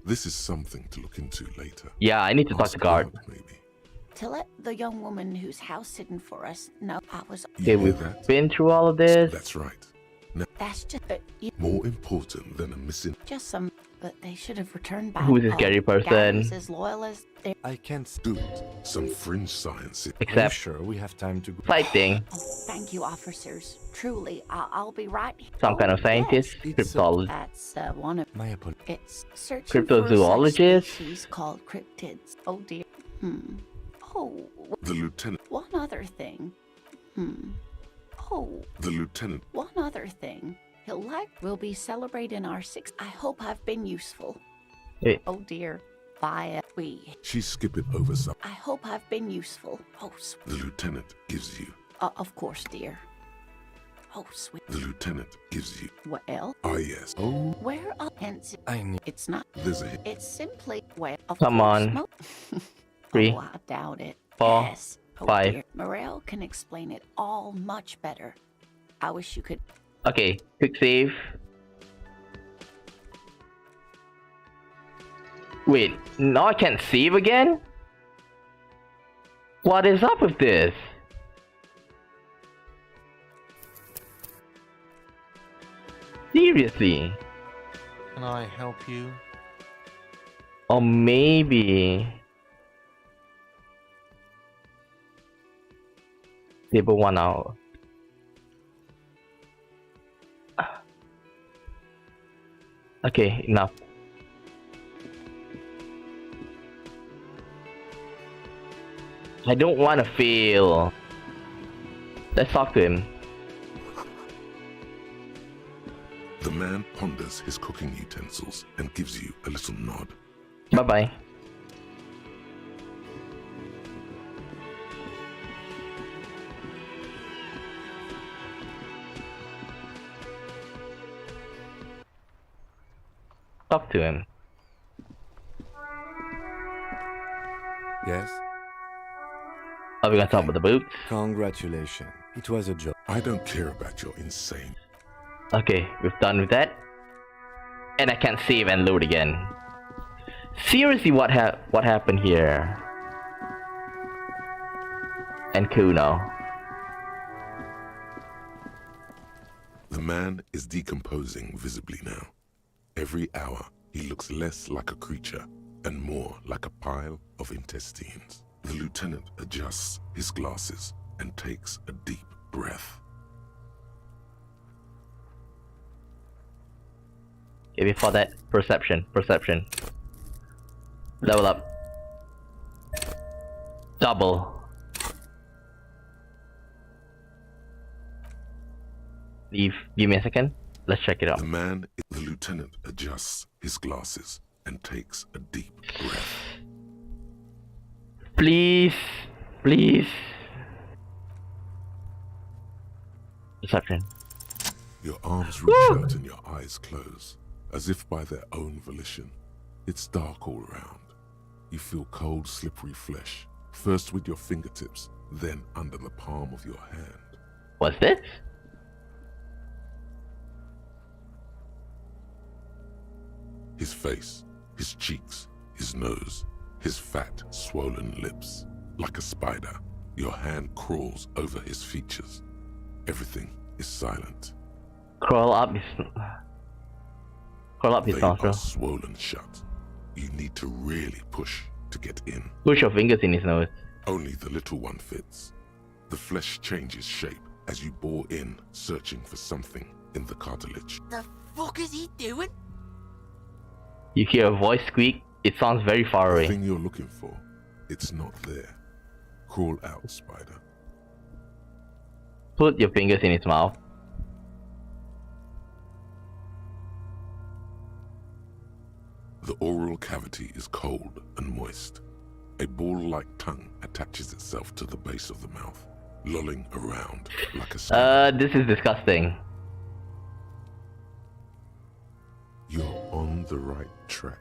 D: This is something to look into later.
A: Yeah, I need to talk
D: Ask
A: to guard.
D: God, maybe.
I: To let the young woman who's house sitting for us know I was.
A: Okay,
D: You hear
A: we've
D: that?
A: been through all of this.
D: That's right. Now,
I: That's just.
D: more important than a missing.
I: Just some. But they should have returned back.
A: Who is this
I: all
A: scary person?
I: guys as loyal as they.
H: I can't.
D: Do it. Some fringe science.
H: Are you
A: Except
H: sure we have time to go?
A: fighting.
I: Oh, thank you, officers. Truly, I'll be right.
A: Some kind of
I: yes.
A: scientist.
H: It's,
A: Cryptologist.
I: That's one of.
H: My apologies.
I: It's searching for
A: Cryptozoologist?
I: such species called cryptids. Oh dear. Oh,
D: The lieutenant.
I: one other thing. Oh,
D: The lieutenant.
I: one other thing. We'll be celebrating our 6th. I hope I've been useful.
A: Wait.
I: Oh dear. Via we.
D: She's skipping over some.
I: I hope I've been useful. Oh, sweet.
D: The lieutenant gives you.
I: Of course, dear. Oh, sweet.
D: The lieutenant gives you.
I: Well,
D: Ah, yes. Oh,
I: where are hence?
H: I need.
I: It's not.
D: there's a hit.
I: It's simply well. Of
A: Come
I: course,
A: on.
I: mo-
A: 3,
I: Oh, I doubt it.
A: 4,
I: Yes. Oh,
A: 5.
I: dear. Morel can explain it all much better. I wish you could.
A: Okay, quick save. Wait, now I can't save again? What is up with this? Seriously?
F: Can I help you?
A: Or maybe... Table 1 hour. Okay, enough. I don't want to fail. Let's talk to him.
D: The man ponders his cooking utensils and gives you a little nod.
A: Bye-bye. Talk to him.
H: Yes?
A: Are we gonna talk about the boots?
H: Congratulations. It was a job.
D: I don't care about your insane.
A: Okay, we've done with that. And I can't save and load again. Seriously, what happened here? And Kuno.
D: The man is decomposing visibly now. Every hour, he looks less like a creature and more like a pile of intestines. The lieutenant adjusts his glasses and takes a deep breath.
A: Okay, before that, perception. Level up. Double. Leave. Give me a second. Let's check it out.
D: The lieutenant adjusts his glasses and takes a deep breath.
A: Please. Perception.
D: Your arms reach out and your eyes close, as if by their own volition. It's dark all around. You feel cold, slippery flesh, first with your fingertips, then under the palm of your hand.
A: What's this?
D: His face, his cheeks, his nose, his fat, swollen lips. Like a spider, your hand crawls over his features. Everything is silent.
A: Crawl up his
D: They
A: nostril.
D: are swollen shut. You need to really push to get in.
A: Push your fingers in his nose.
D: Only the little one fits. The flesh changes shape as you bore in, searching for something in the cartilage.
B: The fuck is he doing?
A: You hear a voice squeak. It sounds very far
D: The
A: away.
D: thing you're looking for, it's not there. Crawl out, spider.
A: Put your fingers in his mouth.
D: The oral cavity is cold and moist. A ball-like tongue attaches itself to the base of the mouth, lolling around like a snake.
A: This is disgusting.
D: You're on the right track.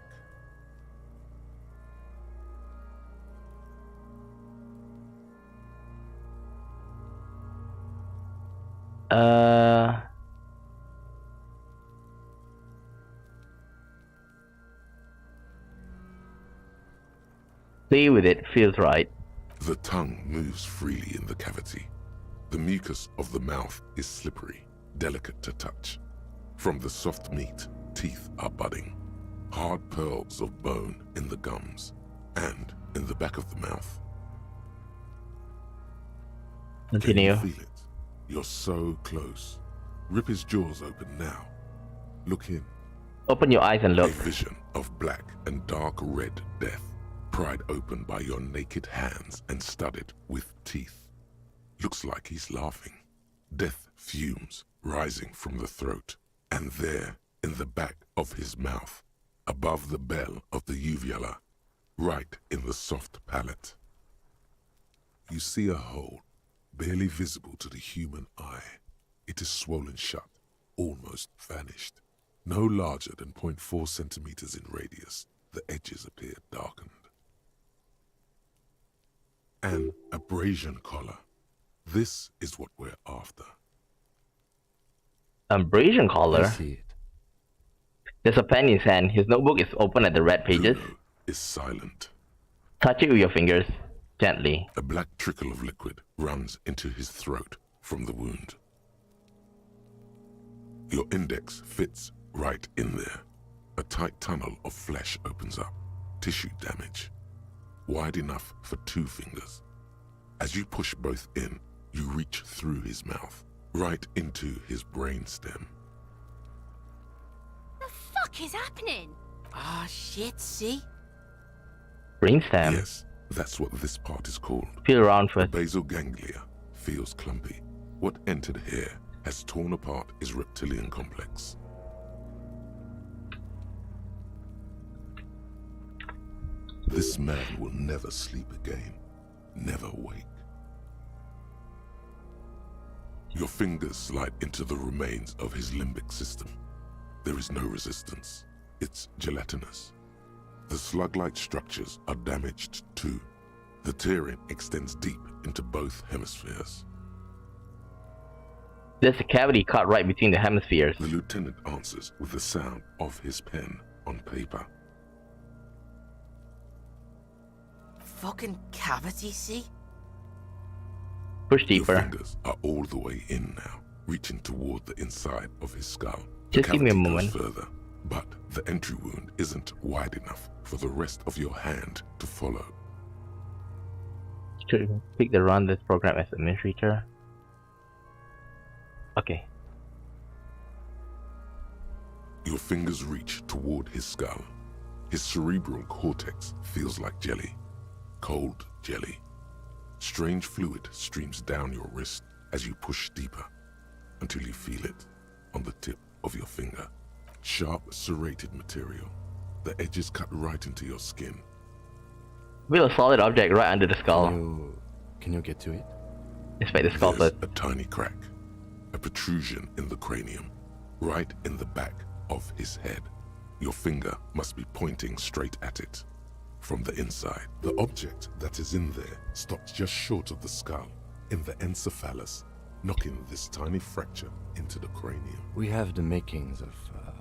A: Play with it, feels right.
D: The tongue moves freely in the cavity. The mucus of the mouth is slippery, delicate to touch. From the soft meat, teeth are budding. Hard pearls of bone in the gums and in the back of the mouth.
A: Continue.
D: Can you feel it? You're so close. Rip his jaws open now. Look in.
A: Open your eyes and
D: A
A: look.
D: vision of black and dark red death, pried open by your naked hands and studded with teeth. Looks like he's laughing. Death fumes rising from the throat, and there, in the back of his mouth, above the bell of the uvula, right in the soft palate, you see a hole, barely visible to the human eye. It is swollen shut, almost vanished. No larger than 0.4 centimeters in radius, the edges appear darkened. An abrasion collar. This is what we're after.
A: Abrasion
H: I
A: collar.
H: see it.
A: There's a pen in his hand. His notebook is open at the red pages.
D: Bruno is silent.
A: Touch it with your fingers, gently.
D: A black trickle of liquid runs into his throat from the wound. Your index fits right in there. A tight tunnel of flesh opens up. Tissue damage. Wide enough for 2 fingers. As you push both in, you reach through his mouth, right into his brainstem.
C: The fuck is happening?
B: Ah, shit, see?
A: Brainstem.
D: Yes, that's what this part is called.
A: Feel around
D: The
A: first.
D: basal ganglia feels clumpy. What entered here has torn apart his reptilian complex. This man will never sleep again, never wake. Your fingers slide into the remains of his limbic system. There is no resistance. It's gelatinous. The slug-like structures are damaged too. The tearing extends deep into both hemispheres.
A: There's a cavity cut right between the hemispheres.
D: The lieutenant answers with the sound of his pen on paper.
B: Fucking cavity, see?
A: Push
D: Your
A: deeper.
D: fingers are all the way in now, reaching toward the inside of his skull.
A: Just give me a
D: cavity
A: moment.
D: goes further, but the entry wound isn't wide enough for the rest of your hand to follow.
A: Should pick the run this program as administrator. Okay.
D: Your fingers reach toward his skull. His cerebral cortex feels like jelly. Cold jelly. Strange fluid streams down your wrist as you push deeper until you feel it on the tip of your finger. Sharp, serrated material. The edges cut right into your skin.
A: Feel a solid object right under the skull.
H: Can you get to it?
A: Inspect the skull
D: There's
A: first.
D: a tiny crack. A protrusion in the cranium. Right in the back of his head. Your finger must be pointing straight at it. From the inside, the object that is in there stops just short of the skull, in the encephalus, knocking this tiny fracture into the cranium.
H: We have the makings of a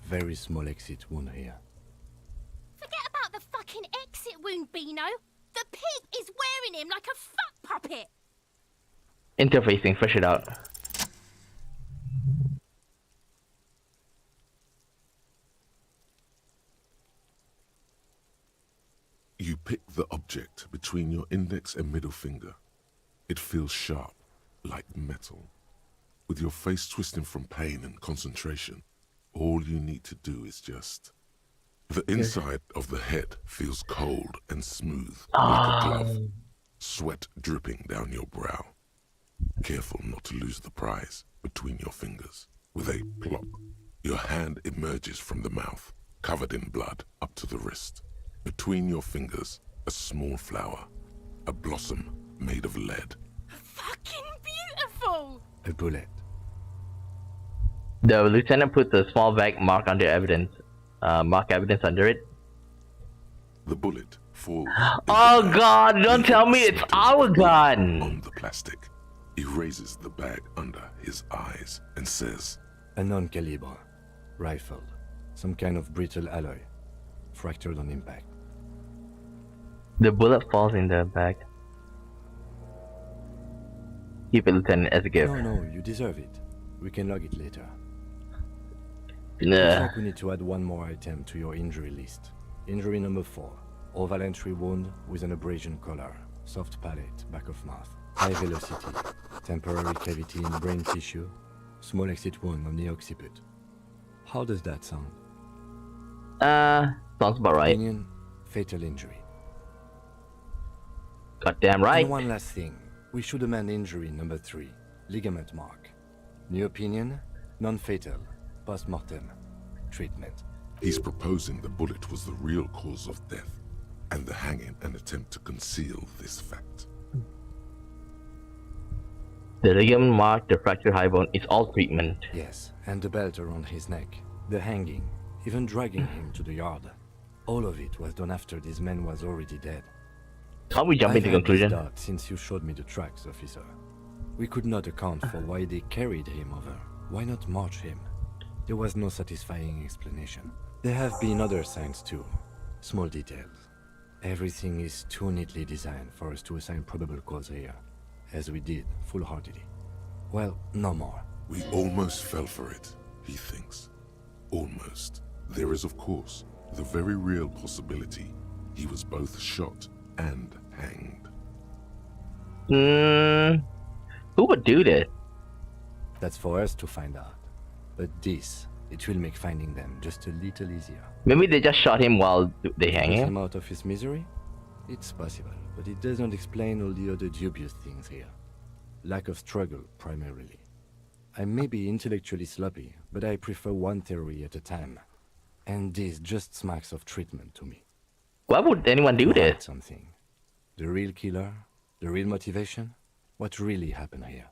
H: very small exit wound here.
C: Forget about the fucking exit wound, Beano. The pig is wearing him like a fuck puppet.
A: Interfacing, fresh it out.
D: You pick the object between your index and middle finger. It feels sharp, like metal. With your face twisting from pain and concentration, all you need to do is just... The inside of the head feels cold and smooth, like a glove. Sweat dripping down your brow. Careful not to lose the prize between your fingers. With a plop, your hand emerges from the mouth, covered in blood up to the wrist. Between your fingers, a small flower, a blossom made of lead.
C: Fucking beautiful.
H: A bullet.
A: The lieutenant puts a small bag mark under evidence. Mark evidence under it.
D: The bullet falls.
A: Oh god, don't tell me it's our gun!
D: On the plastic, he raises the bag under his eyes and says,
H: A non-caliber. Rifle. Some kind of brittle alloy. Fractured on impact.
A: The bullet falls in the bag. Keep it, Lieutenant, as a gift.
H: No, you deserve it. We can log it later.
A: Nah.
H: Looks like we need to add one more item to your injury list. Injury number 4. Oval entry wound with an abrasion collar. Soft palate, back of mouth. High velocity. Temporary cavity in brain tissue. Small exit wound on the occiput. How does that sound?
A: Sounds about right.
H: Opinion, fatal injury.
A: Goddamn right.
H: And one last thing. We should amend injury number 3. Ligament mark. New opinion, non-fatal. Post-mortem. Treatment.
D: he's proposing the bullet was the real cause of death, and the hanging an attempt to conceal this fact.
A: The ligament mark, the fractured high bone, is all treatment.
H: Yes, and the belt around his neck, the hanging, even dragging him to the yard. All of it was done after this man was already dead.
A: Can't we jump
H: I've
A: into
H: had this
A: conclusion?
H: doubt since you showed me the tracks, officer. We could not account for why they carried him over. Why not march him? There was no satisfying explanation. There have been other signs too. Small details. Everything is too neatly designed for us to assign probable cause here, as we did, full-heartedly. Well, no more.
D: We almost fell for it, he thinks. Almost. There is, of course, the very real possibility he was both shot and hanged.
A: Who would do this?
H: That's for us to find out. But this, it will make finding them just a little easier.
A: Maybe they just shot him while they hang
H: Put
A: him?
H: him out of his misery? It's possible, but it doesn't explain all the other dubious things here. Lack of struggle, primarily. I may be intellectually sloppy, but I prefer one theory at a time. And this just smacks of treatment to me.
A: Why would anyone do
H: To hide
A: this?
H: something. The real killer? The real motivation? What really happened here?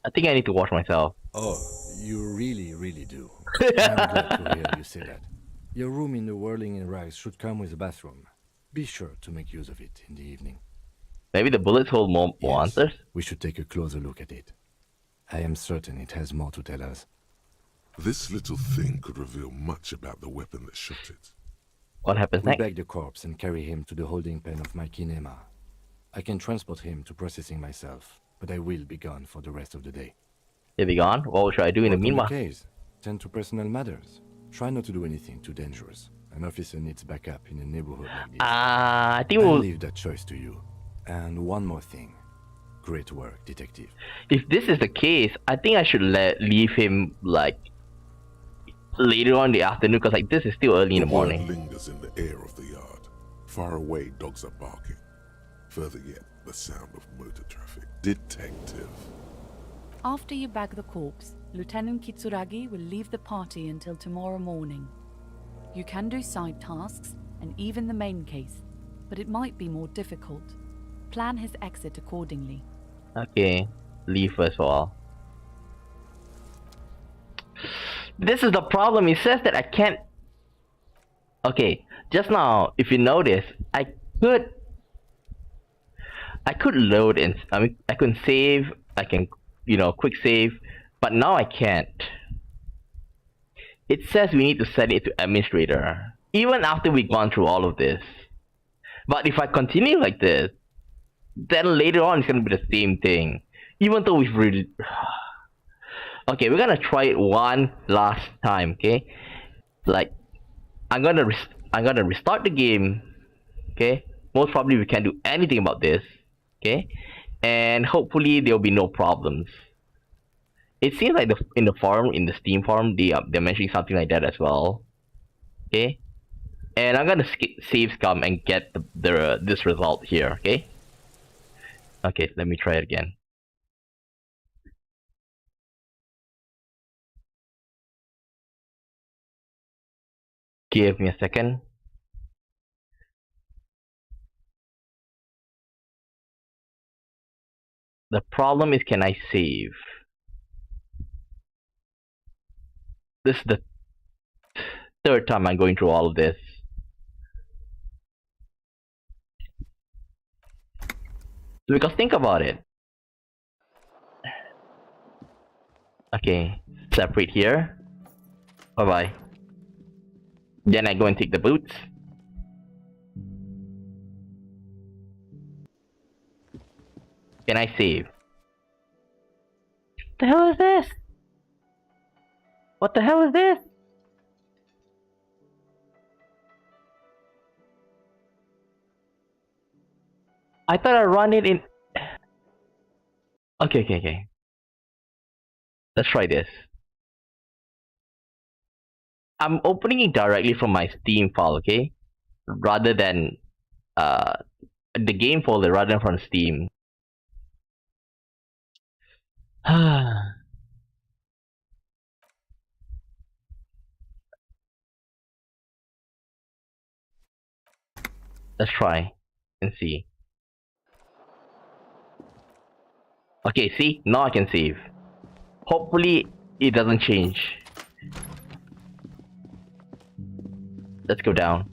A: I think I need to watch myself.
H: Oh, you really do. I'm glad to hear you say that. Your room in the Whirling in Rags should come with a bathroom. Be sure to make use of it in the evening.
A: Maybe the bullets hold more
H: Yes,
A: answers?
H: we should take a closer look at it. I am certain it has more to tell us.
D: This little thing could reveal much about the weapon that shot it.
A: What happens
H: We
A: next?
H: bag the corpse and carry him to the holding pen of my kinema. I can transport him to processing myself, but I will be gone for the rest of the day.
A: He'll be gone. What should I do in the
H: Work on
A: meanwhile?
H: case. Tend to personal matters. Try not to do anything too dangerous. An officer needs backup in a neighborhood like this.
A: I think
H: I'll
A: we'll...
H: leave that choice to you. And one more thing. Great work, detective.
A: If this is the case, I think I should leave him like later on in the afternoon, because like this is still early in the
D: word
A: morning.
D: lingers in the air of the yard. Far away, dogs are barking. Further yet, the sound of motor traffic. Detective.
J: After you bag the corpse, Lieutenant Kitsuragi will leave the party until tomorrow morning. You can do side tasks and even the main case, but it might be more difficult. Plan his exit accordingly.
A: Okay, leave first of all. This is the problem. It says that I can't. Okay, just now, if you notice, I could load and I can save. I can, quick save, but now I can't. It says we need to set it to administrator, even after we've gone through all of this. But if I continue like this, then later on it's gonna be the same thing. Even though we've really... Okay, we're gonna try it one last time, okay? Like, I'm gonna restart the game, okay? Most probably we can't do anything about this, okay? And hopefully there'll be no problems. It seems like in the forum, in the Steam forum, they're mentioning something like that as well, okay? And I'm gonna save scum and get this result here, okay? Okay, let me try it again. Give me a second. The problem is, can I save? This is the third time I'm going through all of this. Because think about it. Okay, separate here. Bye bye. Then I go and take the boots. Can I save? What the hell is this? What the hell is this? I thought I run it in... Okay. Let's try this. I'm opening it directly from my Steam file, okay? Rather than the game folder, rather than from Steam. Let's try and see. Okay, see? Now I can save. Hopefully it doesn't change. Let's go down.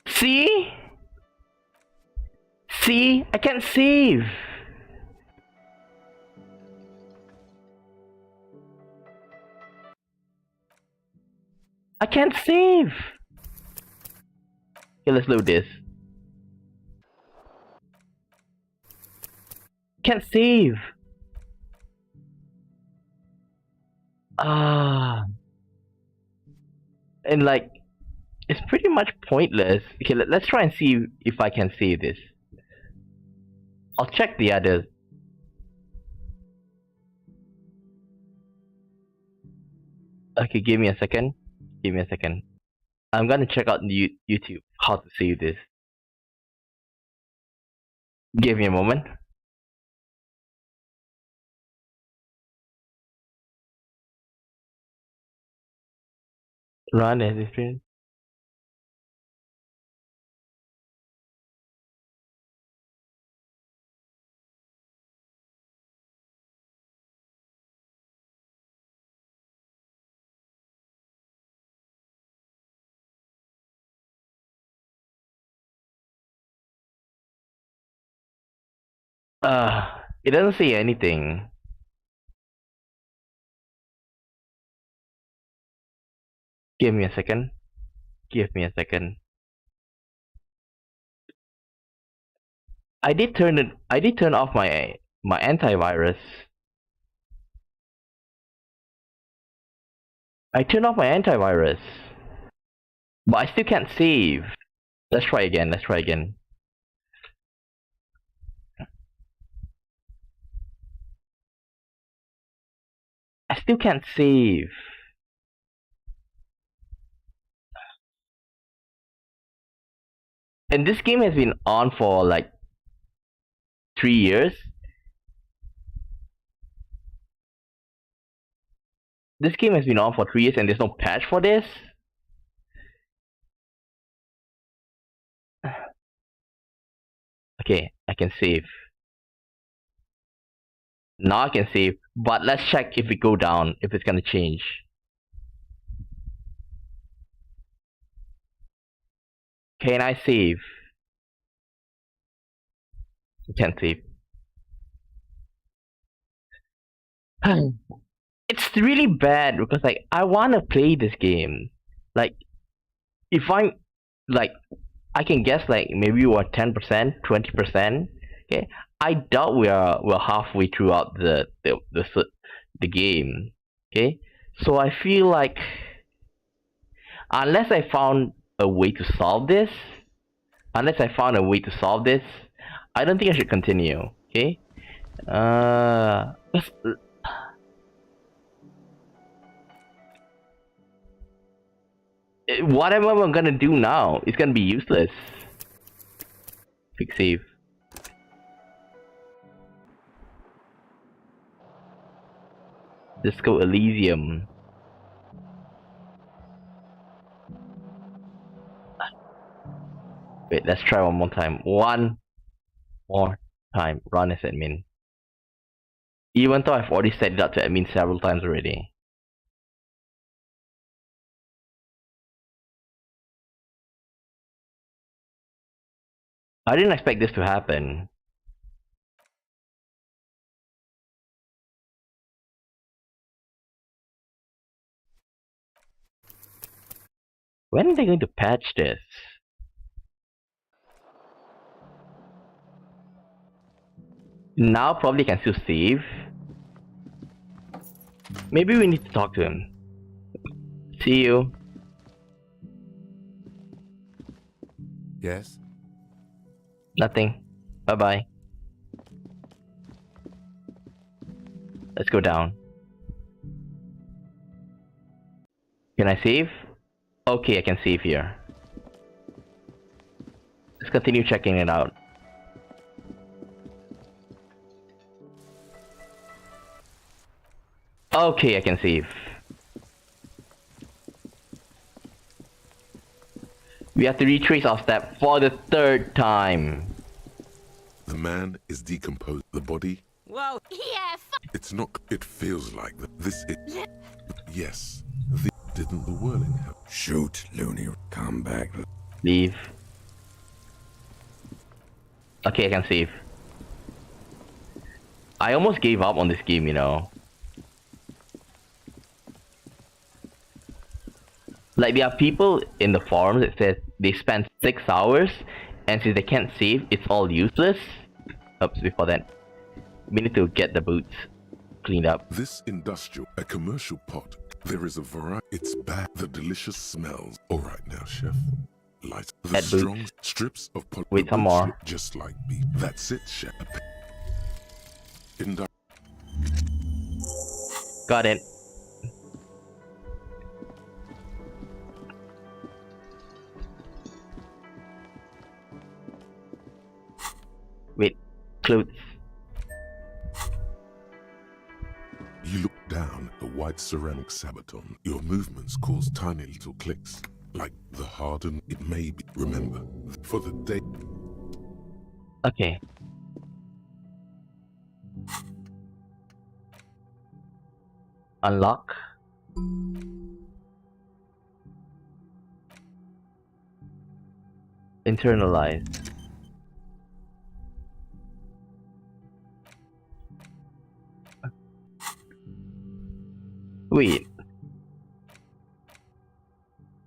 A: See? See? I can't save. I can't save. Okay, let's load this. Can't save. And like, it's pretty much pointless. Okay, let's try and see if I can save this. I'll check the others. Okay, give me a second. I'm gonna check out YouTube how to save this. Give me a moment. Run as if it. It doesn't say anything. Give me a second. Give me a second. I did turn it. I did turn off my antivirus. I turned off my antivirus, but I still can't save. Let's try again. Let's try again. I still can't save. And this game has been on for like 3 years. This game has been on for 3 years and there's no patch for this. Okay, I can save. Now I can save, but let's check if we go down, if it's gonna change. Can I save? I can't save. It's really bad because like I wanna play this game. Like if I'm like I can guess like maybe we're 10%, 20%. Okay. I doubt we're halfway throughout the game. Okay. So I feel like unless I found a way to solve this, I don't think I should continue. Okay. Whatever I'm gonna do now is gonna be useless. Quick save. Let's go Elysium. Wait, let's try one more time. One more time. Run as admin. Even though I've already set it up to admin several times already. I didn't expect this to happen. When are they going to patch this? Now probably can still save. Maybe we need to talk to him. See you.
E: Yes?
A: Nothing. Bye bye. Let's go down. Can I save? Okay, I can save here. Let's continue checking it out. Okay, I can save. We have to retrace our step for the 3rd time.
D: The man is decomposed. The body,
B: Whoa.
C: Yeah,
D: it's not. It feels like that. This is. Yes. Didn't the whirling help?
E: Shoot, Looney. Come back.
A: Leave. Okay, I can save. I almost gave up on this game, you know. Like, there are people in the forums that says they spend 6 hours, and since they can't save, it's all useless. Oops, before that, we need to get the boots cleaned up.
D: This industrial, a commercial pot. There is a variety. It's bad. The delicious smells. All right now, chef. Light. The
A: Add
D: strong
A: boots.
D: strips of pot.
A: Wait,
D: the
A: some
D: boots
A: more.
D: look just like beef. That's it, chef.
A: Got it. Wait, Clothes.
D: You look down at the white ceramic sabaton. Your movements cause tiny little clicks, like the hardened it may be. Remember, for the day.
A: Okay. Unlock. Internalize. Wait.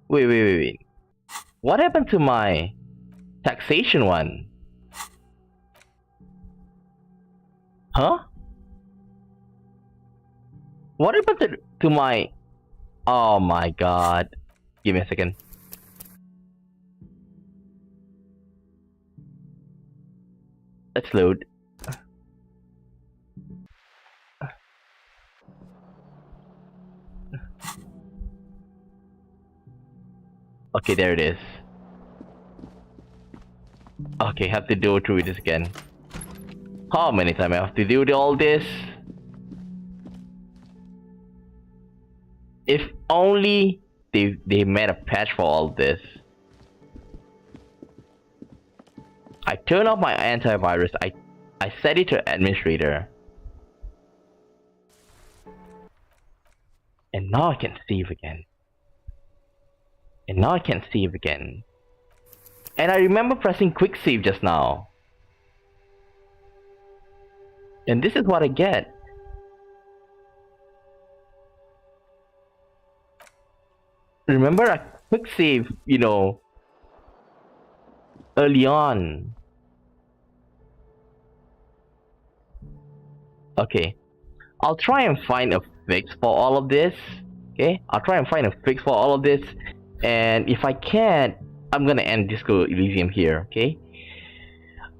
A: Wait. What happened to my taxation one? Huh? What happened to my... Oh my god. Give me a second. Let's load. Okay, there it is. Okay, have to go through this again. How many times I have to do all this? If only they made a patch for all this. I turn off my antivirus. I set it to administrator. And now I can save again. And I remember pressing quick save just now. And this is what I get. Remember a quick save, you know, early on. Okay. I'll try and find a fix for all of this. Okay? I'll try and find a fix for all of this. And if I can't, I'm gonna end Disco Elysium here, okay?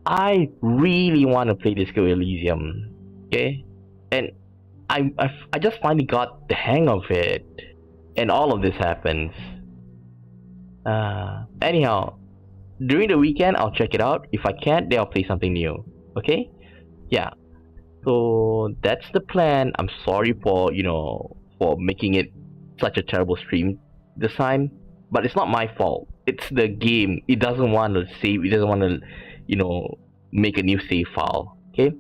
A: I really want to play Disco Elysium, okay? And I just finally got the hang of it. And all of this happens. Anyhow, during the weekend, I'll check it out. If I can't, then I'll play something new, okay? Yeah. So that's the plan. I'm sorry for, you know, for making it such a terrible stream this time. But it's not my fault. It's the game. It doesn't want to save. It doesn't want to, you know, make a new save file. Okay.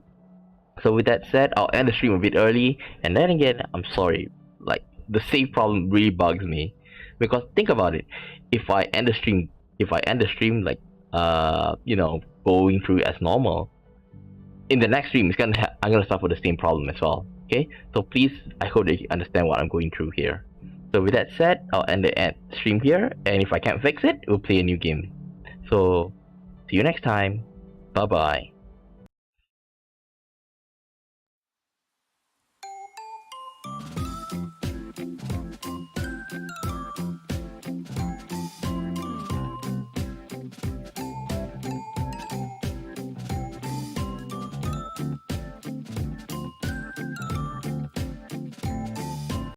A: So with that said, I'll end the stream a bit early. And then again, I'm sorry. Like, the save problem really bugs me, because think about it. If I end the stream, like, you know, going through as normal, in the next stream, I'm gonna suffer the same problem as well. Okay. So please, I hope that you understand what I'm going through here. So with that said, I'll end the stream here, and if I can't fix it, we'll play a new game. So, see you next time. Bye bye.